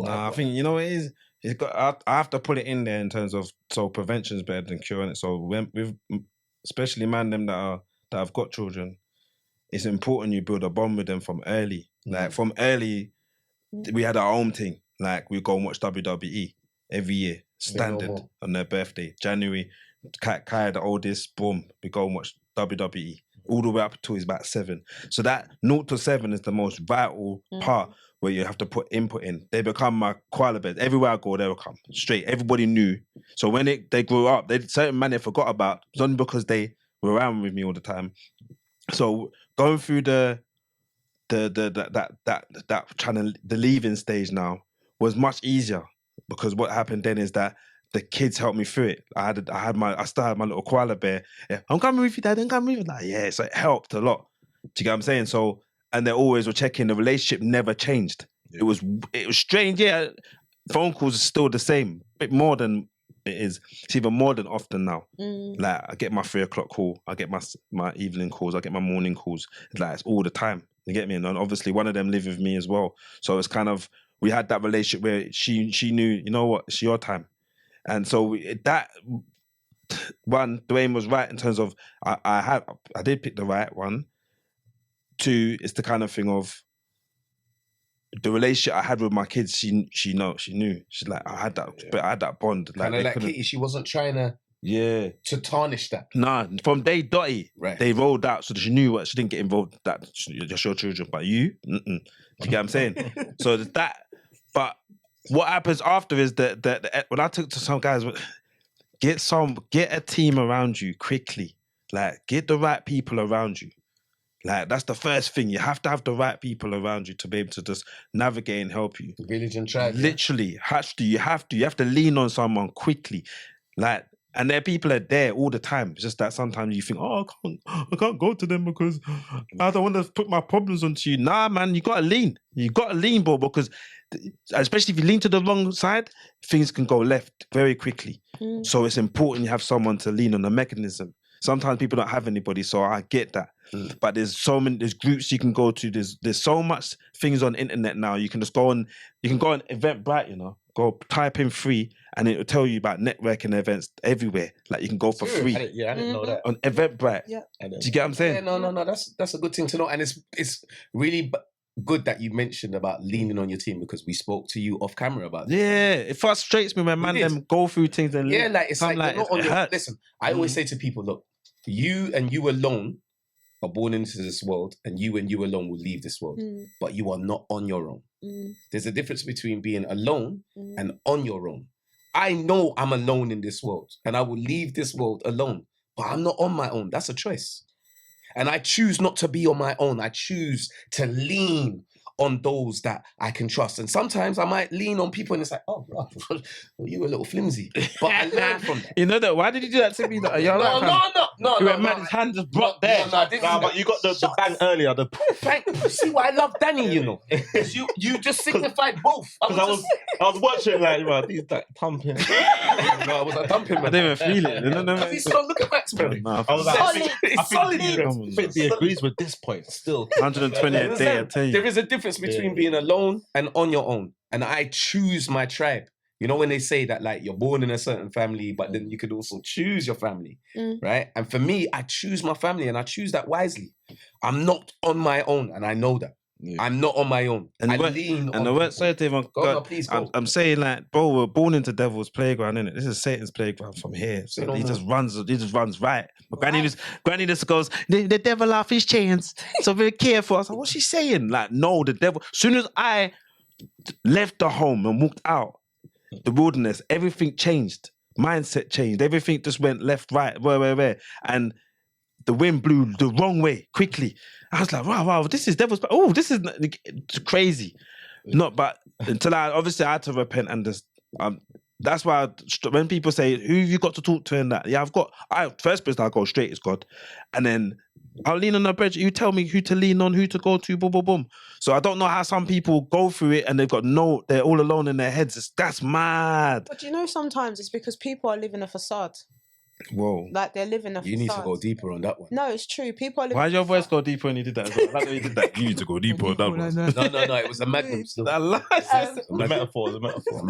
I think it is. It's got. I have to put it in there in terms of prevention is better than curing it. So with especially them that have got children, it's important you build a bond with them from early. From early, we had our own thing. We go and watch WWE every year, standard on their birthday, January. Kai, the oldest, boom, we go and watch WWE all the way up until he's about 7. So that 0 to 7 is the most vital part where you have to put input in. They become my koala bears. Everywhere I go, they will come straight. Everybody knew. So when they grew up, certain man they forgot about, it's only because they were around with me all the time. So going through the leaving stage now was much easier because what happened then is that the kids helped me through it. I still had my little koala bear. Yeah, I'm coming with you, Dad. I'm coming with you. So it helped a lot. Do you get what I'm saying? So, and they always were checking. The relationship never changed. Yeah. It was strange. Yeah, phone calls are still the same. A bit more than it is. It's even more than often now. I get my 3 o'clock call. I get my evening calls. I get my morning calls. It's all the time. You get me? And obviously one of them live with me as well. So it's kind of, we had that relationship where she knew, you know what, it's your time. And so that one, Dwayne was right in terms of I did pick the right one. 2, it's the kind of thing of the relationship I had with my kids. She knew. She's like, I had that bond. Kind of like Kitty. She wasn't trying to tarnish that. Nah, from day dotty, they rolled out, so she knew what she didn't get involved. That just your children, but you, do you get what I'm saying? So that, but. What happens after is that when I talk to some guys, get a team around you quickly. Get the right people around you. That's the first thing. You have to have the right people around you to be able to just navigate and help you. Village and tribe. Literally, you have to lean on someone quickly. And their people are there all the time. It's just that sometimes you think, I can't go to them because I don't want to put my problems onto you. Nah, man, you gotta lean. You gotta lean, bro, because especially if you lean to the wrong side, things can go left very quickly. So it's important you have someone to lean on, a mechanism. Sometimes people don't have anybody, so I get that. But there's groups you can go to. There's so much things on the internet now. You can just go on Eventbrite, go type in free and it will tell you about networking events everywhere. You can go for free. I didn't know that. On Eventbrite. Yeah. Do you get what I'm saying? Yeah, no, that's a good thing to know. And it's really good that you mentioned about leaning on your team because we spoke to you off camera about that. Yeah, it frustrates me when them go through things and you're not on your, listen, I always say to people, look, you and you alone are born into this world and you alone will leave this world. But you are not on your own. There's a difference between being alone and on your own. I know I'm alone in this world and I will leave this world alone, but I'm not on my own. That's a choice. And I choose not to be on my own. I choose to lean on those that I can trust. And sometimes I might lean on people and it's like, oh, bro, well, you were a little flimsy. But I learned from that. You know that? Why did you do that to me? That you're like, No. He went mad, his hand just dropped there. Nah, but you got the bang earlier. The Thank you. See why I love Danny, you know. You just signified both. because I was watching like, bro, these like thumping. No, I was thumping, I man. didn't even feel it. No. He's so look at Max, bro. Nah, I was like, Solid. It's solid. I think he agrees with this point still. 120 a day, I tell you. There is a difference between being alone and on your own. And I choose my tribe. You know, when they say that, like, you're born in a certain family, but then you could also choose your family, right? And for me, I choose my family and I choose that wisely. I'm not on my own, and I know that. Yeah. I'm not on my own. And I the word- lean And on the word people. sorry to even Go, please go. I'm saying like, bro, we're born into devil's playground, innit? This is Satan's playground from here. So Say no he more. just runs right. But Granny just goes, the devil off his chains. So very careful. I was like, what's she saying? Like, no, the devil. As soon as I left the home and walked out the wilderness, everything changed. Mindset changed. Everything just went left, right, where. And the wind blew the wrong way quickly. I was like, wow, this is devil's. Oh, this is crazy. Not, but until I had to repent and just. That's why when people say, "Who have you got to talk to?" and that, yeah, first person I go straight is God, and then I'll lean on the bridge. You tell me who to lean on, who to go to, boom, boom, boom. So I don't know how some people go through it and they're all alone in their heads. That's mad. But you know, sometimes it's because people are living a facade. Whoa. Like they're living a facade. You need to go deeper on that one. No, it's true. People are living. Why did your voice go deeper when you did that? As well? I like that you did that. You need to go deeper on that one. No, it was a magnum still. That lies. The metaphor.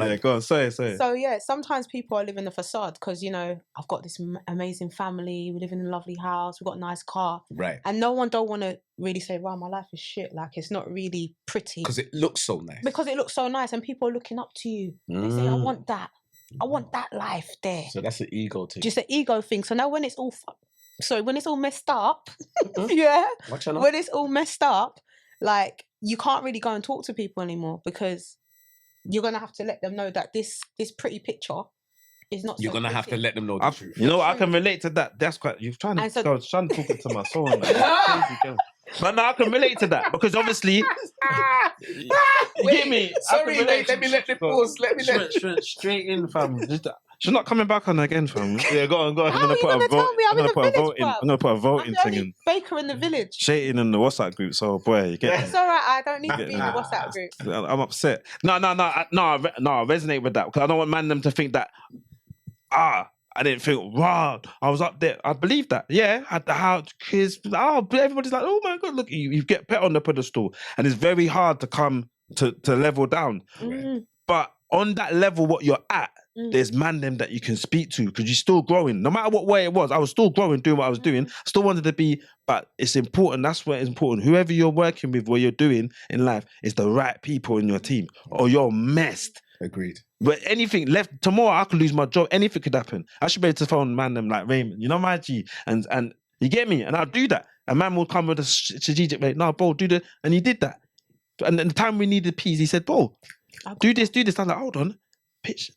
Yeah, go on. Sorry. So yeah, sometimes people are living a facade because, you know, I've got this amazing family, we live in a lovely house, we've got a nice car, Right. and no one don't want to really say, "Wow, my life is shit." Like it's not really pretty Because it looks so nice. because it looks so nice, and people are looking up to you. They say, "I want that. I want that life there." So that's an ego thing. Just an ego thing. So now when it's all, when it's all messed up, yeah, Watch out. when it's all messed up, like you can't really go and talk to people anymore because you're gonna have to let them know that this pretty picture is not. You're so going to have to pretty. let them know the truth. You know what? I can relate to that. That's quite. You're trying to. And so- I was trying to talk it to my soul. Like, that's crazy, girl. But no, I can relate to that because obviously, you get me. I Sorry, can relate let me let the pause. Let me let straight in, fam. She's not coming back on again, fam. Yeah, go on. How I'm are gonna you put a gonna vote. tell me I'm in the village, bruv? I'm gonna put a I'm voting the thing only in. baker in the village. Shading in the WhatsApp group. So boy, you get. It's all right. I don't need to be in the Nah. WhatsApp group. I'm upset. No, I resonate with that because I don't want man them to think that. I didn't think, wow, I was up there. I believe that. Yeah, at the house, kids. Everybody's like, oh my God, look, you get put on the pedestal. And it's very hard to come to level down. Mm. But on that level, what you're at, there's man them that you can speak to because you're still growing. No matter what way it was, I was still growing, doing what I was doing. Still wanted to be, but it's important. That's where it's important. Whoever you're working with, what you're doing in life is the right people in your team or you're messed. Agreed. But anything left tomorrow, I could lose my job. Anything could happen. I should be able to phone man them like Raymond, you know my G, and you get me, and I'll do that. A man will come with a strategic way. No, bro, do the, and he did that. And then the time we needed peas, he said, bro, do this. I'm like, hold on, pitch,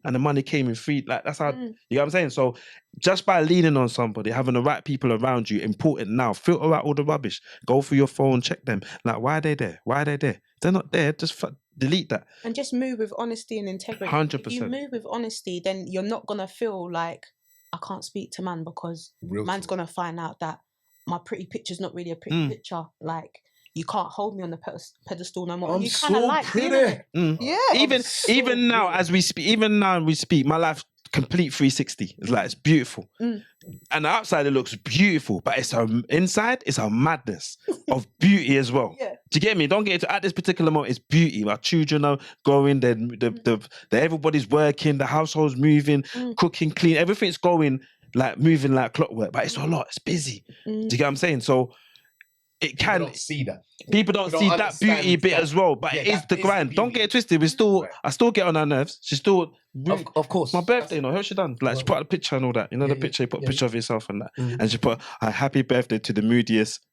and the money came in free. Like that's how you know what I'm saying. So just by leaning on somebody, having the right people around you, important now. Filter out all the rubbish. Go through your phone, check them. Like, why are they there? Why are they there? If they're not there, just delete that. And just move with honesty and integrity. 100%. If you move with honesty, then you're not gonna feel like I can't speak to man because man's gonna find out that my pretty picture's not really a pretty picture. Like you can't hold me on the pedestal no more. I'm You kind of so like pretty. dealing with it. Yeah. Even now as we speak, my life complete 360. It's like it's beautiful, and the outside it looks beautiful, but it's inside it's a madness of beauty as well. Yeah. Do you get me? Don't get it at this particular moment. It's beauty. My children are growing. Everybody's working. The household's moving, cooking, clean. Everything's going like moving like clockwork. But it's a lot. It's busy. Do you get what I'm saying? So it People can. don't see that. People don't see that understand beauty bit that. as well, but Yeah, it is that the is grind. the Don't beauty. get it twisted. Right. I still get on her nerves. She's still Of course. my birthday. You know, how she done? Like she put a picture and all that. You know the picture. You put a picture of yourself and that, and she put a happy birthday to the moodiest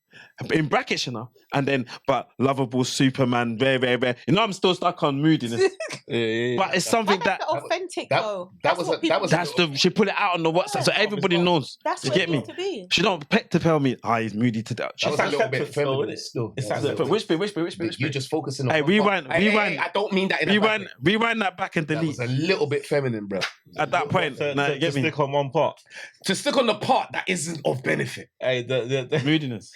in brackets, you know, and then but lovable Superman, very, very, very. You know, I'm still stuck on moodiness, but it's something That's that. the authentic that- though. that That's was what a- that people was do. a- That's the she put it out on the WhatsApp, so everybody knows. That's You what get it me? needs to be. She don't pick to tell me, he's moody today. That She's was a like, little bit acceptance, though, feminine innit? still. It's That was a acceptance. little bit- whisper. You just focusing on. Hey, rewind. I don't mean that in a bad way. Rewind that back and That delete. was a little bit feminine, bro. At that point, To, nah, to, you get to me? stick on one part. To stick on the part that isn't of benefit. Hey, the Moodiness.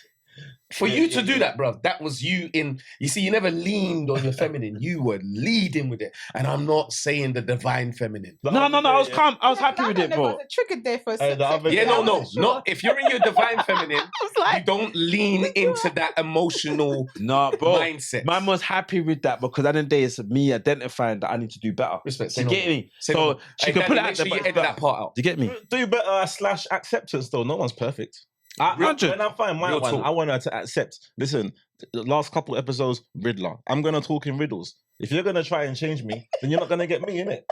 For Yeah, you to yeah, do yeah. that, bro, that was you in. You see, you never leaned on your feminine. You were leading with it. And I'm not saying the divine feminine. the No, other I was day, calm. I was Yeah, happy I with don't it, know, bro. I was triggered there for a Hey, the second. other Yeah, day- no, I no, wasn't sure. not if you're in your divine feminine. I was You like, don't lean into that emotional No, bro. mindset. Man was happy with that because at the end of the day, it's me identifying that I need to do better. Respect. You get me? Say no So more. she Hey, could put Danny, it make out sure there. you but- edit that part out. Do you get me? do better / acceptance though. No one's perfect. Real- When I find my Real one, talk. I want her to accept. Listen, the last couple episodes, Riddler. I'm gonna talk in riddles. If you're gonna try and change me, then you're not gonna get me in it.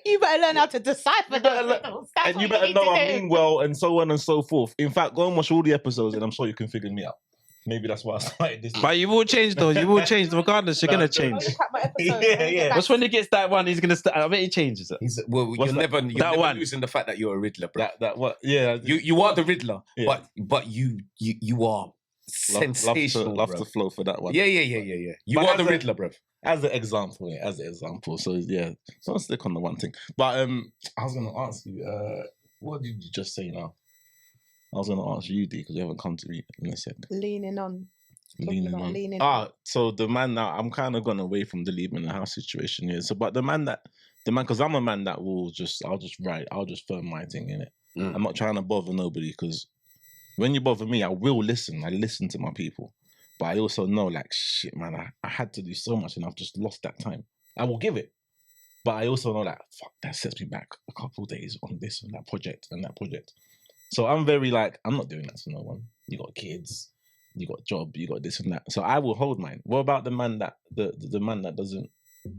you better learn how to decipher You better those learn- riddles. That's And what you better need know to I do. mean well, and so on and so forth. In fact, go and watch all the episodes, and I'm sure you can figure me out. Maybe that's why I started this. But you will change though. You will change regardless. You're Nah, gonna it's good. change. Only cut my episodes, Yeah, only yeah. get back What's when he gets that one? He's gonna start. I bet he changes it. Well, What's you're that? never That one. losing the fact that you're a Riddler, bro. That what? Yeah. You are the Riddler, Yeah. but you are sensational, Love bro. to flow for that one. Yeah. You But are as the a- Riddler, bro. As an example, yeah, as an example. So yeah, so I'll stick on the one thing. But I was gonna ask you, what did you just say now? I was gonna ask you, D, because you haven't come to me in a sec. leaning on. Talking Leaning about on. leaning So the man now, I'm kind of gone away from the leaving the house situation here. So, but the man, because I'm a man that will I'll just firm my thing in it. Mm. I'm not trying to bother nobody because when you bother me, I will listen. I listen to my people. But I also know, like, shit, man, I had to do so much and I've just lost that time. I will give it. But I also know, like, fuck, that sets me back a couple of days on this and that project and that project. So I'm very, like, I'm not doing that to no one. You got kids, you got job, you got this and that. So I will hold mine. What about the man that, the man that doesn't,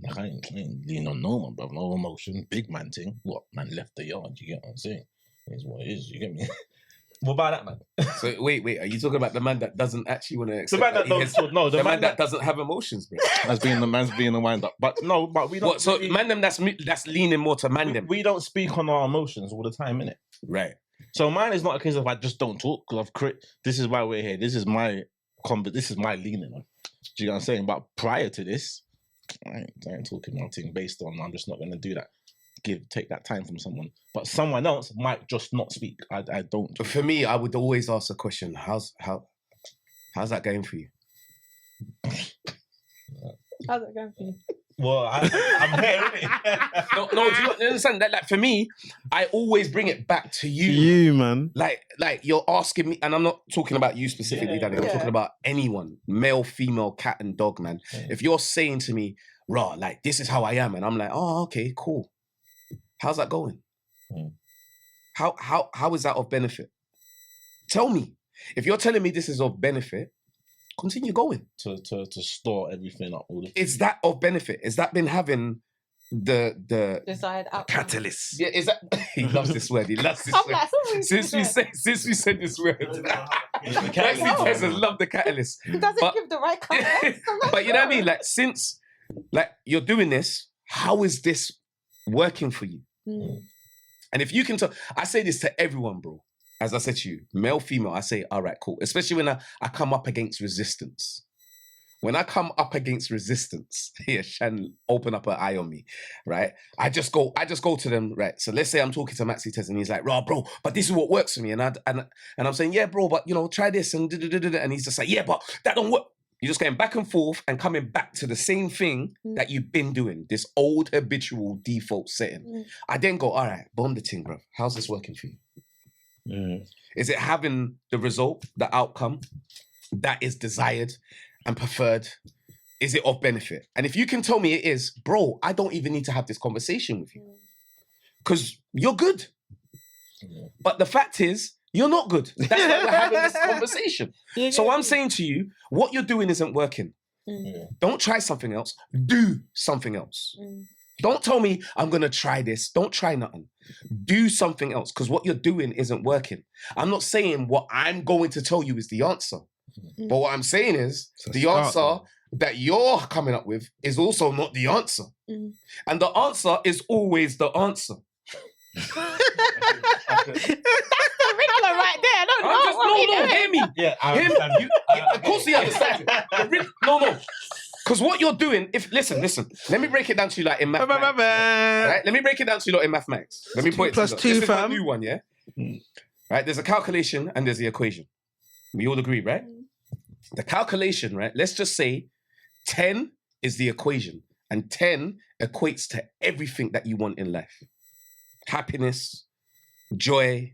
like, I ain't lean on no one, bro, no emotion, big man thing. What, man left the yard, you get what I'm saying? It's what it is, you get me? What about that man? So wait, are you talking about the man that doesn't actually want to The accept man that he don't, has- no, the man that doesn't have emotions, bro? man's being a wind up. But no, but we don't. What? So really- man them that's leaning more to man them, we don't speak on our emotions all the time, innit? right? So mine is not a case of I just don't talk because this is why we're here. This is my this is my leaning on. Do you know what I'm saying? But prior to this, I ain't talking one thing based on I'm just not gonna do that. Take that time from someone. But someone else might just not speak. I don't. For me, I would always ask the question: how's that going for you? How's it going for you? Well, I'm here, innit? No, do you understand that? Like for me, I always bring it back to you. You man. Like you're asking me, and I'm not talking about you specifically, Yeah. Danny. I'm Yeah. talking about anyone, male, female, cat, and dog, man. Yeah. If you're saying to me, "Raw, like this is how I am," and I'm like, "Oh, okay, cool. How's that going? Mm. How is that of benefit? Tell me. If you're telling me this is of benefit, continue going. to store everything up all the Is that of benefit? Has that been having the Desired outcome. Catalyst. yeah? Is that he loves this word? He loves this I'm word. like, who is Since we this? said this word, Maxi catalyst. Tezers love the catalyst. He doesn't but- give the right context. I'm like, But you know what I no. mean? Like since like you're doing this, how is this working for you? Mm. And if you can tell, I say this to everyone, bro. As I said to you, male, female, I say, all right, cool. Especially when I come up against resistance. When I come up against resistance, here, Shan open up her eye on me, right? I just go to them, right? So let's say I'm talking to Maxi Tez and he's like, "Raw, bro, but this is what works for me." And I'm saying, "Yeah, bro, but you know, try this and da-da-da-da-da." And he's just like, "Yeah, but that don't work." You're just going back and forth and coming back to the same thing that you've been doing, this old habitual default setting. Mm. I then go, all right, bomb the thing, bro. How's this working for you? Mm. Is it having the result, the outcome that is desired and preferred? Is it of benefit? And if you can tell me it is, bro, I don't even need to have this conversation with you because you're good. Yeah. But the fact is, you're not good. That's why we're having this conversation. You So get I'm me? saying to you, what you're doing isn't working. Yeah. Don't try something else. Do something else. Mm. Don't tell me I'm going to try this. Don't try nothing. Do something else because what you're doing isn't working. I'm not saying what I'm going to tell you is the answer, But what I'm saying is It's a the start, answer though. that you're coming up with is also not the answer. Mm. And the answer is always the answer. Riddler right there. I don't know. Hear me. Yeah, I Hear me. understand. Of course he understands it. No. Because what you're doing, listen, let me break it down to you like in mathematics. Right? Let me break it down to you lot in mathematics. Let me put it plus to you. two, This is my fam. new one, yeah? Right? There's a calculation and there's the equation. We all agree, right? The calculation, right? Let's just say 10 is the equation and 10 equates to everything that you want in life. Happiness, joy,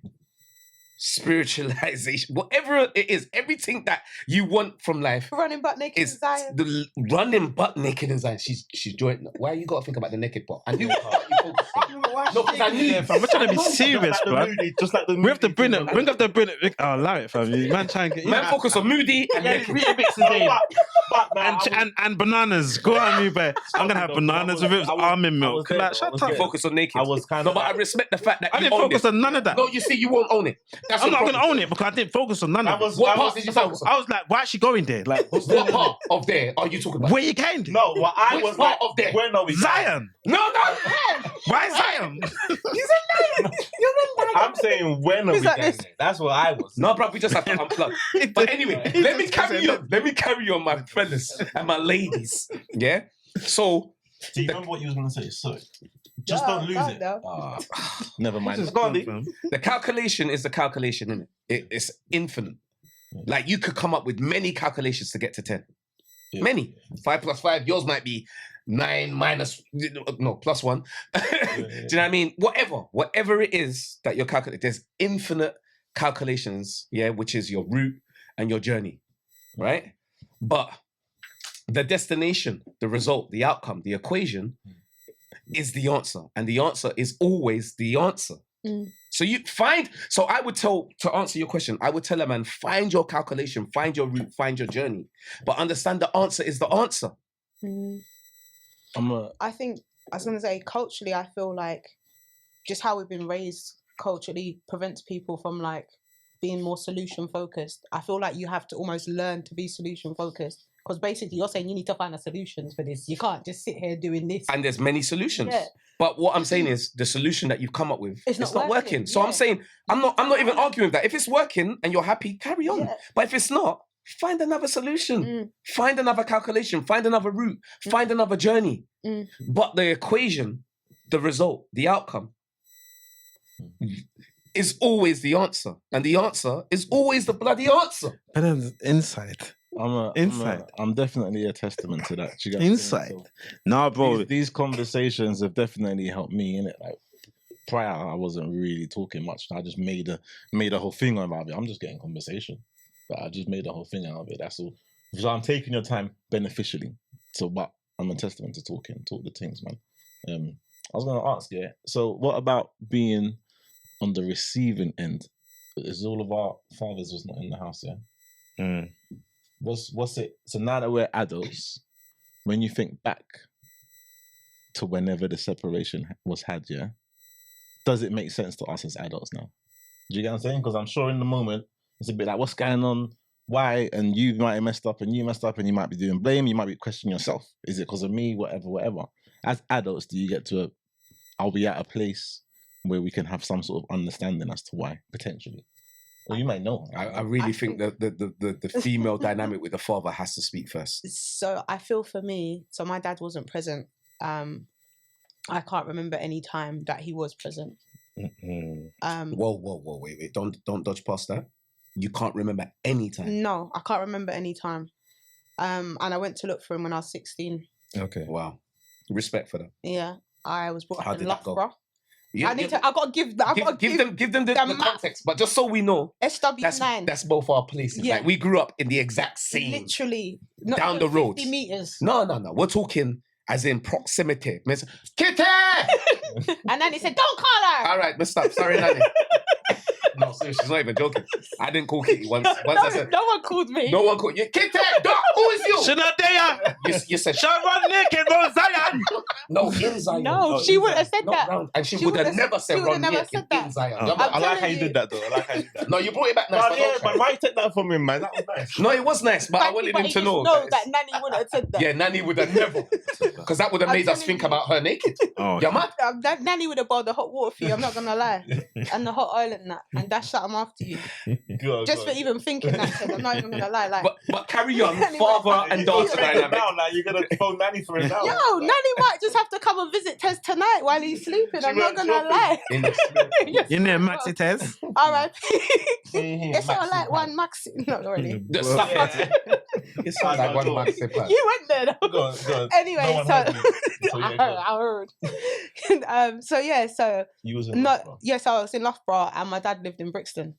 spiritualization, whatever it is, everything that you want from life Running butt naked in is Zion. the running butt naked in Zion. She's joined. Why you got to think about the naked part? I knew it. No, because I knew it. Fam, we're trying to be serious, bro. Just like the We have to bring moody it. Bring up the bring it. Oh, allow it, fam. Man, try and get. Man, focus on moody and naked. And bananas. Go on, me, babe. I'm gonna have bananas with it, almond milk. Like, shut up. Focus on naked. I was kind No, of. but I respect the fact that I you didn't own focus it. on none of that. No, you see, you won't own it. That's I'm the not problem. gonna own it because I didn't focus on none of it. What part did you focus on? I was like, why is she going there? Like, What part of there are you talking about? where you going? No, what I Which was part like, of there? when are we? Zion. No. Why Zion? I'm saying when are we Who's that getting this? there? That's what I was. No, bro, we just have to unplug. But anyway, let me carry on. Let me carry on, my fellas and my ladies. Yeah. So Do you remember what you was gonna say? Sorry. Just No, don't lose I it. don't Never mind. Just Go on, gone, Lee. fam. the calculation is the calculation, isn't it? It's infinite. Like you could come up with many calculations to get to 10. Yeah. Many. 5 plus 5. Yours might be 9 minus plus 1. Do you know what I mean? Whatever it is that you're calculating, there's infinite calculations, yeah, which is your route and your journey, right? But the destination, the result, the outcome, the equation is the answer. And the answer is always the answer. Mm. So I would to answer your question, I would tell a man, find your calculation, find your route, find your journey. But understand the answer is the answer. Mm. I'm I think I was gonna say culturally, I feel like just how we've been raised culturally prevents people from like being more solution focused. I feel like you have to almost learn to be solution focused because basically you're saying you need to find a solution for this. You can't just sit here doing this. And there's many solutions. Yeah. But what I'm saying is the solution that you've come up with, It's not working, So yeah. I'm saying, I'm not even arguing with that. If it's working and you're happy, carry on. Yeah. But if it's not, find another solution. Mm. Find another calculation. Find another route. Find another journey. Mm. But the equation, the result, the outcome is always the answer. And the answer is always the bloody answer. And then inside. Insight. I'm definitely a testament to that. Do you get what I'm Inside. saying? So Nah, bro. these conversations have definitely helped me in it. Like prior, I wasn't really talking much. I just made a whole thing about it. I'm just getting conversation, but I just made a whole thing out of it. That's all. So I'm taking your time beneficially. So, but I'm a testament to talk the things, man. I was gonna ask, yeah. So, what about being on the receiving end? Is all of our fathers was not in the house, yeah? Mm. What's it? So now that we're adults, when you think back to whenever the separation was had, yeah, does it make sense to us as adults now? Do you get what I'm saying? Because I'm sure in the moment it's a bit like, what's going on? Why? And you might have messed up, and you messed up, and you might be doing blame. You might be questioning yourself. Is it because of me? Whatever. As adults, do you get to? Are we at a place where we can have some sort of understanding as to why potentially? Well, you might know. I really think that the female dynamic with the father has to speak first. So I feel for me, so my dad wasn't present. I can't remember any time that he was present. Whoa, wait. Don't dodge past that. You can't remember any time. No, I can't remember any time. And I went to look for him when I was 16. Okay. Wow. Respect for that. Yeah, I was brought How up in did that go? Loughborough. You- I gotta give give them the the context, but just so we know, SW9. that's both our places. Yeah. Like we grew up in the exact same. Literally not down even the road. 50 meters. No. We're talking as in proximity. Miss Kitty. And then he said, "Don't call her." All right, Miss Stop. Sorry, Nanny. No, seriously, she's not even joking. I didn't call Kitty once. Once I said, no one called me. no one called you. Kitty, who is you? Shanadea! You said, Sharon naked Ron Zion! no, in Zion. No, she wouldn't have said Not that. round. And she She would have would've- never she said would've Ron never naked said that. in Zion. I You're like mad. how you did that, though. I like how you did that. No, you brought it back nice. No, but yeah, don't try. but why you take that from him, man? That was nice. No, it was nice, but I Thank you, wanted but him he to just know. knows that Nanny wouldn't have said that. Yeah, Nanny would have never. Because that would have I'm made us telling think you. about her naked. Oh, You're mad? That Nanny would have boiled the hot water for you. I'm not gonna lie, and the hot oil and that, and dash that I'm after you. Just for even thinking that. Shit, I'm not even gonna lie. Like, But carry on, Nanny father would- and daughter dynamic. Now, like, you're gonna phone Nanny for it now. yo, Nanny might just have to come and visit Tez tonight while he's sleeping. She I'm not went gonna shopping. lie. In the Yes, in there, I will. Maxi Tez. R.I.P. Here, It's not Maxi like pad. one Maxi. Not really. The stuff that It sounds like one man said. You went there though. Go on, go on. Anyway, No one so heard you. So, yeah, I heard. So yeah, so You was in not Loughborough. yes, I was in Loughborough and my dad lived in Brixton.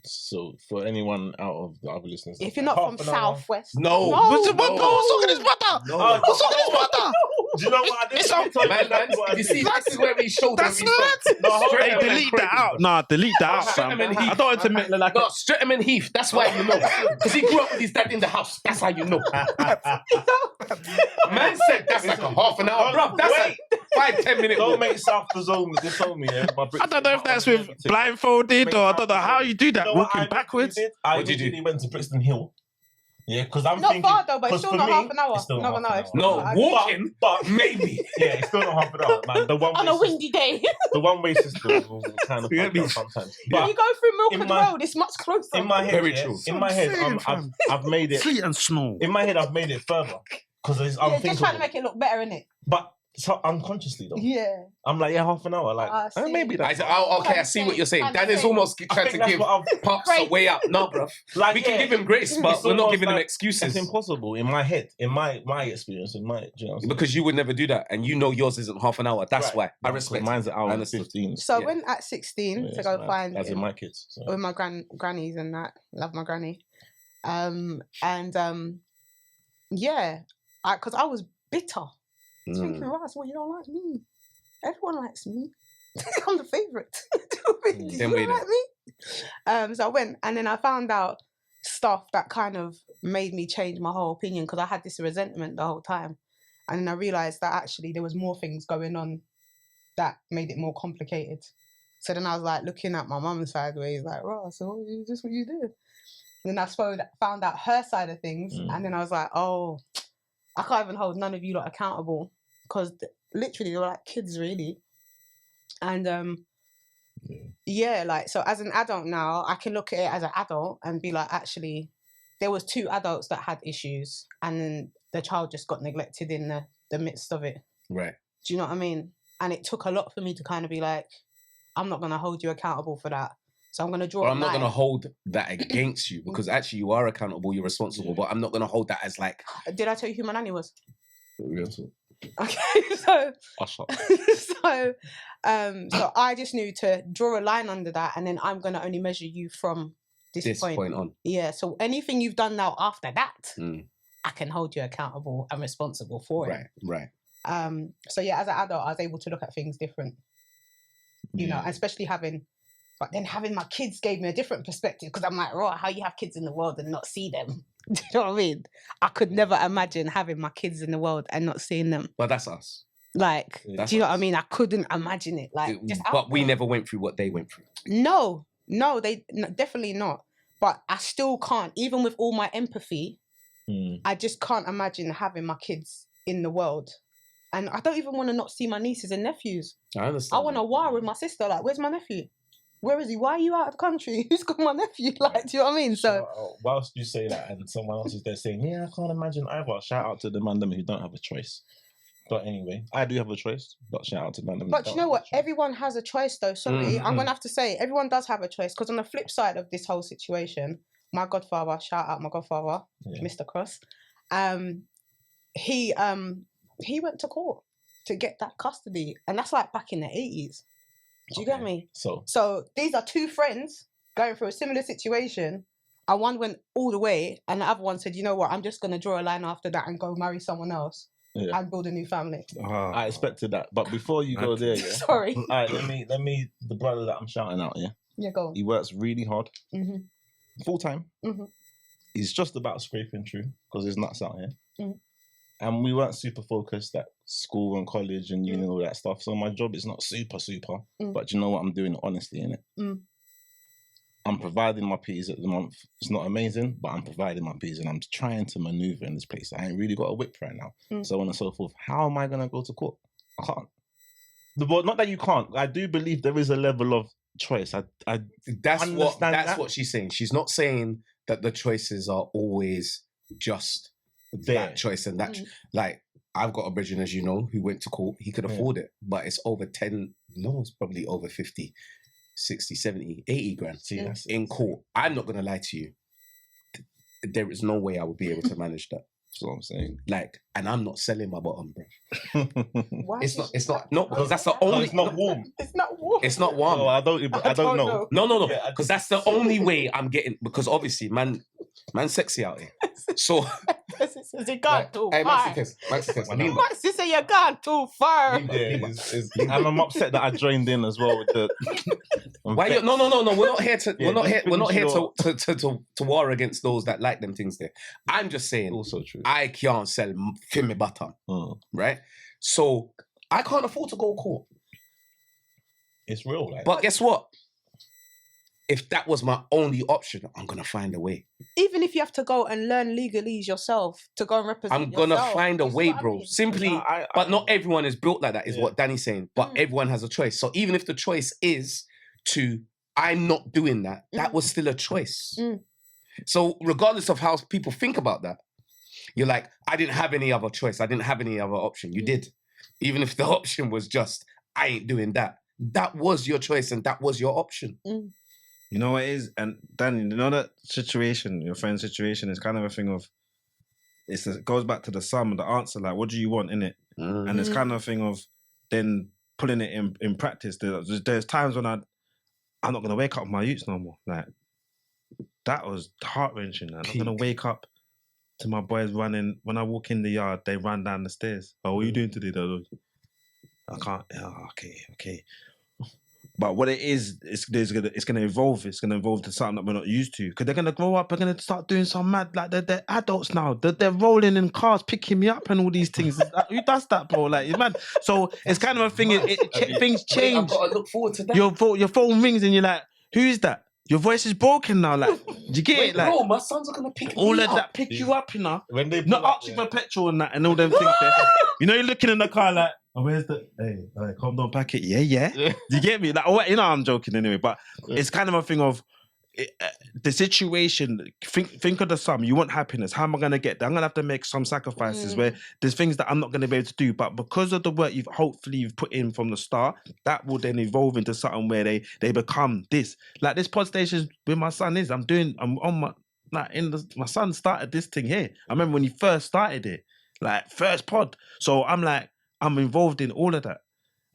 So for anyone out of the other listeners, If you're not half from an hour- Southwest, No. What's the No. what's talking this brother? No. What's talking this brother? Do you know what I did? It's Let me tell Man, exactly what I you did. see, this is where we showed That's where we mad. No, hold Straight Hey, on. up delete and that out. Nah, delete that out, fam. Streatham and Heath. I don't want to make like No, Streatham and Heath. That's why you know. Because he grew up with his dad in the house. That's how you know. Man said that's like a half an hour, bro. That's Wait. a 5-10 minute Don't walk. make South the zone. They told me. Yeah, I don't know if that's with blindfolded or I don't know how you do that, You know what I walking backwards. did? I What did you do? immediately went to Brixton Hill. Yeah, because I'm not thinking. far though, but it's 'cause still for not me, half an hour. it's still No, not no, half an it's hour. No, not. I- walking, But maybe. yeah, it's still not half an hour, man. The one on a windy day. the one-way system will kind of Yeah, fuck me. up sometimes. When But you go through in Milford my- Road, it's much closer. in my head, Very yeah, true. in my head, Saying, I've made it. Sleet and snow. In my head, I've made it further because I'm yeah, thinking. just trying to make it look better, innit? But so unconsciously though, Yeah. I'm like, yeah, half an hour. Like, I see. maybe I that's. said, oh, okay, I see what you're saying. Kind Dan of is thing. almost I trying think to that's give what I've. Pops a way out. No, bro. Like, We can yeah, give him grace, but it's we're not almost giving him like- excuses. It's impossible in my head, in my experience, in my. Do you know what I'm saying? Because you would never do that, and you know yours isn't half an hour. That's Right. why I No, respect. Mine's an hour and Understood. 15. So Yeah. when at 16 Yeah, to it's go mad. find As in my kids. So. with my grannies and that, love my granny, yeah, because I was bitter. I was thinking, Ross, well, you don't like me. Everyone likes me. I'm the favourite. you Then don't wait like me? So I went and then I found out stuff that kind of made me change my whole opinion because I had this resentment the whole time. And then I realised that actually there was more things going on that made it more complicated. So then I was like looking at my mum sideways, like, Ross, so is this what you did? And then I found out her side of things. And then I was like, oh, I can't even hold none of you lot accountable because literally they were like kids, really. And yeah, like, so as an adult now, I can look at it as an adult and be like, actually, there was 2 adults that had issues and then the child just got neglected in the midst of it. Right. Do you know what I mean? And it took a lot for me to kind of be like, I'm not going to hold you accountable for that. So I'm going to draw Or a I'm not line. going to hold that against you because actually you are accountable, you're responsible, but I'm not going to hold that as like. Did I tell you who my nanny was? So, Okay, so Usher. so I just knew to draw a line under that, and then I'm gonna only measure you from this point. on. Yeah. So anything you've done now after that, Mm. I can hold you accountable and responsible for it. Right. So yeah, as an adult, I was able to look at things different. You know, especially having my kids gave me a different perspective because I'm like, right, how you have kids in the world and not see them? Do you know what I mean? I could never imagine having my kids in the world and not seeing them. But that's us. Like, That's do you know what I us. mean? I couldn't imagine it. Like, just out But we there. never went through what they went through. No, definitely not. But I still can't, even with all my empathy, I just can't imagine having my kids in the world. And I don't even want to not see my nieces and nephews. I understand. I want to war with my sister. Like, where's my nephew? Where is he? Why are you out of the country? Who's got my nephew? Like, do you know what I mean? So, whilst you say that, and someone else is there saying, "Yeah, I can't imagine either." Shout out to the man them who don't have a choice. But anyway, I do have a choice. But shout out to man them. who but don't you know have what? a choice. Everyone has a choice, though. Sorry, I'm gonna have to say everyone does have a choice. Because on the flip side of this whole situation, my godfather, shout out my godfather, Mr. Cross, he went to court to get that custody, and that's like back in the 80s. Do you get me? So these are 2 friends going through a similar situation, and one went all the way, and the other one said, "You know what? I'm just gonna draw a line after that and go marry someone else." Yeah. and build a new family. I expected that. But before you go there, yeah. Sorry. All right, let me. The brother that I'm shouting out, yeah. Yeah, go on. He works really hard, full time. Mhm. He's just about scraping through because his nuts out here. Mhm. And we weren't super focused at school and college and uni and all that stuff. So my job is not super, but you know what I'm doing honestly in it. I'm providing my P's at the month. It's not amazing, but I'm providing my P's and I'm trying to maneuver in this place. I ain't really got a whip right now. So on and so forth. How am I going to go to court? I can't. Well, not that you can't. I do believe there is a level of choice. That's understand what she's saying. She's not saying that the choices are always just that choice and that. Like, I've got a brethren, as you know, who went to court. He could afford it, but it's over 10, no, it's probably over 50, 60, 70, 80 grand in court. I'm not going to lie to you. There is no way I would be able to manage that. That's what I'm saying. Like, and I'm not selling my bottom, bro. It's not, because that's the only. It's not warm. It's not warm. It's not warm. No, I don't know. No. Because that's the only way I'm getting. Because obviously, man's sexy out here. So. You gone too far. Maxi say you gone too far. And I'm upset that I joined in as well with the. Why you? No. We're not here to. We're not here to war against those that like them things. There. I'm just saying. Also true. I can't sell my bottom, right? So I can't afford to go to court. It's real, like. But guess what? If that was my only option, I'm gonna find a way. Even if you have to go and learn legalese yourself to go and represent I'm gonna find a way, bro. I mean? Simply, but not everyone is built like that, is what Danny's saying. But everyone has a choice. So even if the choice is to, I'm not doing that, that was still a choice. So regardless of how people think about that, you're like, I didn't have any other choice. I didn't have any other option. You did. Even if the option was just, I ain't doing that. That was your choice and that was your option. You know what it is? And Danny, you know that situation, your friend's situation is kind of a thing of, it goes back to the sum, the answer, like, what do you want, innit? And it's kind of a thing of then putting it in practice. There's times when I'm not going to wake up with my youths no more. Like, that was heart-wrenching. I'm not going to wake up to my boys running. When I walk in the yard, they run down the stairs. Oh, what are you doing today, though? I can't. Oh, okay. But what it is, it's gonna evolve. It's gonna evolve to something that we're not used to. Because they're gonna grow up. They're gonna start doing some mad. Like they're adults now. They're rolling in cars, picking me up, and all these things. Who does that, bro? Like, it's mad. So it's kind of a thing. Things change. I've got to look forward to that. Your phone rings and you're like, who's that? Your voice is broken now. Like, do you get it? Like, bro, my sons are gonna pick all me of up. that pick you up, you know. When they Not ask you for petrol and that and all them things there. You know, you're looking in the car like, oh, where's the hey, come down, pack it. Yeah. Do you get me? Like, you know, I'm joking anyway, but it's kind of a thing of the situation. Think of the sum. You want happiness. How am I going to get there? I'm going to have to make some sacrifices where there's things that I'm not going to be able to do. But because of the work you've put in from the start, that will then evolve into something where they become this. Like this pod station where my son is. I'm on my my son started this thing here. I remember when he first started it, like first pod. So I'm like, I'm involved in all of that.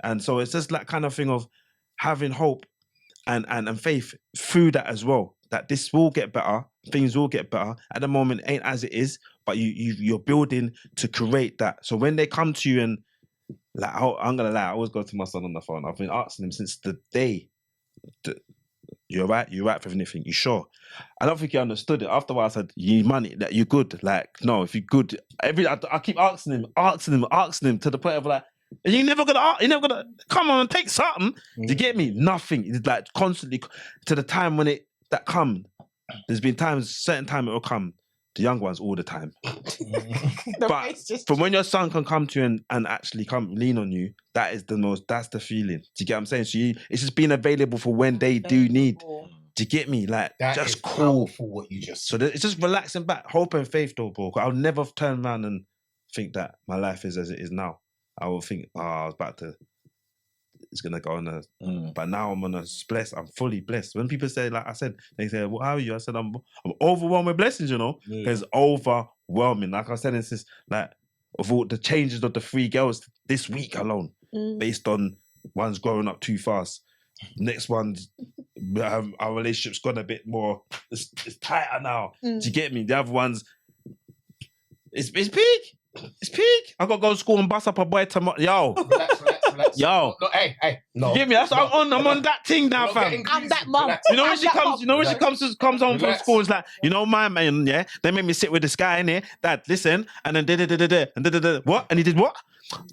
And so it's just that kind of thing of having hope and faith through that as well, that this will get better, things will get better. At the moment, it ain't as it is, but you're building to create that. So when they come to you and, like, I'm going to lie, I always go to my son on the phone. I've been asking him since the day, you're right for anything, you sure? I don't think he understood it. After a while, I said, you money, that you good. Like, no, if you good, I keep asking him to the point of like, you're never gonna come on and take something. Do you get me? Nothing. It's like constantly to the time when that come. There's been certain time it will come. The young ones all the time. But from when your son can come to you and actually come lean on you, that's the feeling. Do you get what I'm saying? So it's just being available for when they do need. Do you get me? Like, that just is cool. Powerful what you just said. So it's just relaxing back, hope and faith though, bro. I'll never turn around and think that my life is as it is now. I will think, it's gonna go on but now I'm blessed. I'm fully blessed. When people say, like I said, they say, well, how are you? I said, I'm overwhelmed with blessings, you know? It's overwhelming. Like I said, it's just like, of all the changes of the 3 girls this week alone, based on one's growing up too fast. Next one's, our relationship's gone a bit more, it's tighter now. Do you get me? The other one's, it's big. It's peak. I got to go to school and bust up a boy tomorrow. Yo. Relax. Yo. No, hey, no. You get me? That's what I'm on that thing now, Not fam. getting I'm that greasy. mum. Relax. You know when I'm she that comes, mum. you know when she comes home from Relax. school, it's like, you know, my man, yeah, they made me sit with this guy in here, Dad, listen, and then and what? And he did what?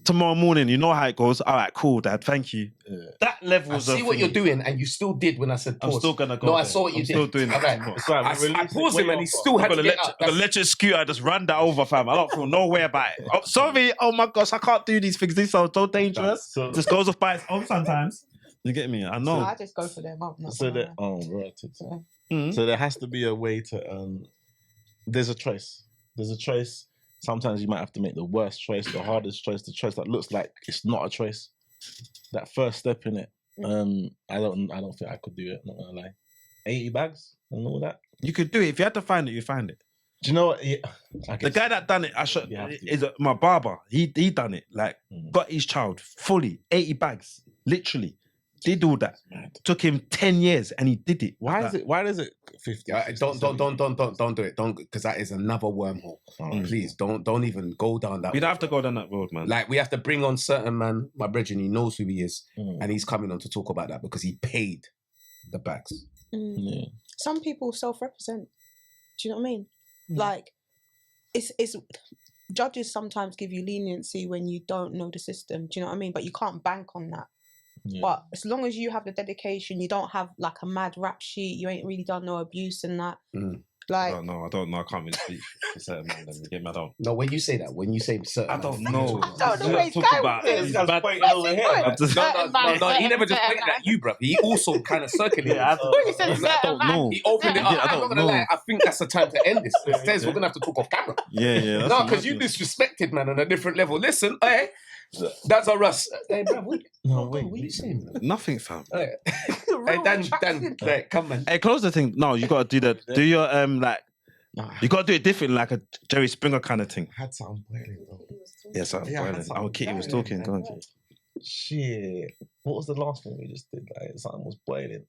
Tomorrow morning, you know how it goes. All right, cool, Dad, thank you. Yeah. That level I of see what thingy. you're doing, and you still did when I said I'm pause. still gonna go. No, I there. saw what you I'm did. still doing All right. that. It's like, I paused him, and he still I had got to an get up. electric scooter. I just ran that over, fam. I don't feel no way about it. Oh, sorry. Oh my gosh, I can't do these things. These are so dangerous. So- Just goes off by its own sometimes. You get me? I know. I just go for them. I'm not So gonna that lie. right. Mhm. So there has to be a way to there's a choice. There's a choice. Sometimes you might have to make the worst choice, the hardest choice, the choice that looks like it's not a choice. That first step in it. I don't think I could do it, not gonna lie. 80 bags and all that. You could do it. If you had to find it, you find it. Do you know what? Yeah, I The guess. guy that done it, You have to. is my barber. He done it. Like, Mm. got his child fully, 80 bags, literally. Did all that. Mad. Took him 10 years and he did it. Why does it 50? Yeah, don't do it. Don't, because that is another wormhole. Please don't even go down that. We don't have to go down that road, man. Like, we have to bring on certain man, my brethren, he knows who he is, Mm. and he's coming on to talk about that because he paid the bags. Yeah. Some people self-represent. Do you know what I mean? Mm. Like, it's judges sometimes give you leniency when you don't know the system. Do you know what I mean? But you can't bank on that. Yeah. But as long as you have the dedication, you don't have like a mad rap sheet, you ain't really done no abuse and that. Mm. I Like, don't know. I can't really speak for certain men. You get me? I don't. No, when you say that, when you say certain, I don't know. I don't know where he's Talk going about with this. these This guy's bad- pointing over here. I'm just- No, he never just pointed at you, bro. He also kind of circulated. Yeah, Who said I certain don't man? know. He opened it up. Yeah, I I'm don't not gonna know. lie. I think that's the time to end this. It says we're gonna have to talk off camera. Yeah. No, because you disrespected man on a different level. Listen, hey, that's a Russ. Hey, bro, what are you saying? Man? Nothing, fam. Hey, Real Dan, attraction. like, come man. Hey, close the thing. No, you gotta do your like. You gotta do it different, like a Jerry Springer kind of thing. I had something boiling, bro. Yes, I'm Yeah, I had boiling. something Our Kitty was boiling, talking. man. Go on, Kitty. Shit. What was the last thing we just did? Like, something was boiling.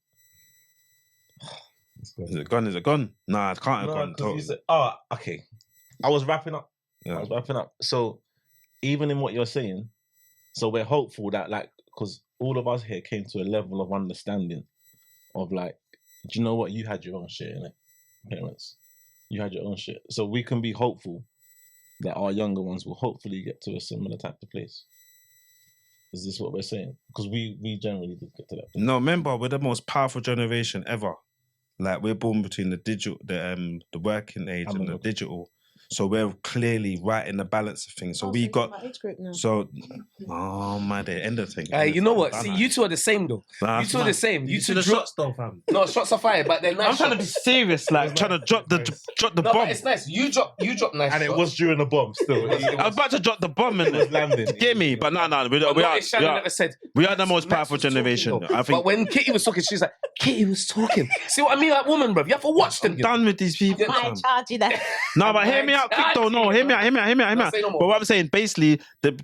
Is it gone? Is it gone? Nah, it can't have No, gone. 'cause you Totally. said, okay. I was wrapping up. So, even in what you're saying, so we're hopeful that, like, because all of us here came to a level of understanding of, like, do you know what? You had your own shit, innit? Parents. You had your own shit. So we can be hopeful that our younger ones will hopefully get to a similar type of place. Is this what we're saying? Because we generally did get to that place. No, remember, we're the most powerful generation ever. Like, we're born between the digital, the working age and the digital. So we're clearly right in the balance of things. So Oh, we you're got. my age group now. So, oh my day, end of thing. You know what? See, you two are the same though. Nah, You two are the same. You two the drop. shots though, fam. No, shots are fire, but they're nice. I'm trying to be serious, like trying to drop the No, bomb. but it's nice. You drop nice. And it shots. was during the bomb still. I was about to drop the bomb and It was landing. get me, but no, we But are notice Shannon never said. we are the most Max powerful was talking, generation. though. I think But when Kitty was talking, she's like, Kitty was talking. See what I mean? Like, woman, bro. You have to watch them. I'm done with these people. I fam. charge you that. No, but hear me out, quick though. No, hear me out. Don't say no more. But what I'm saying, basically,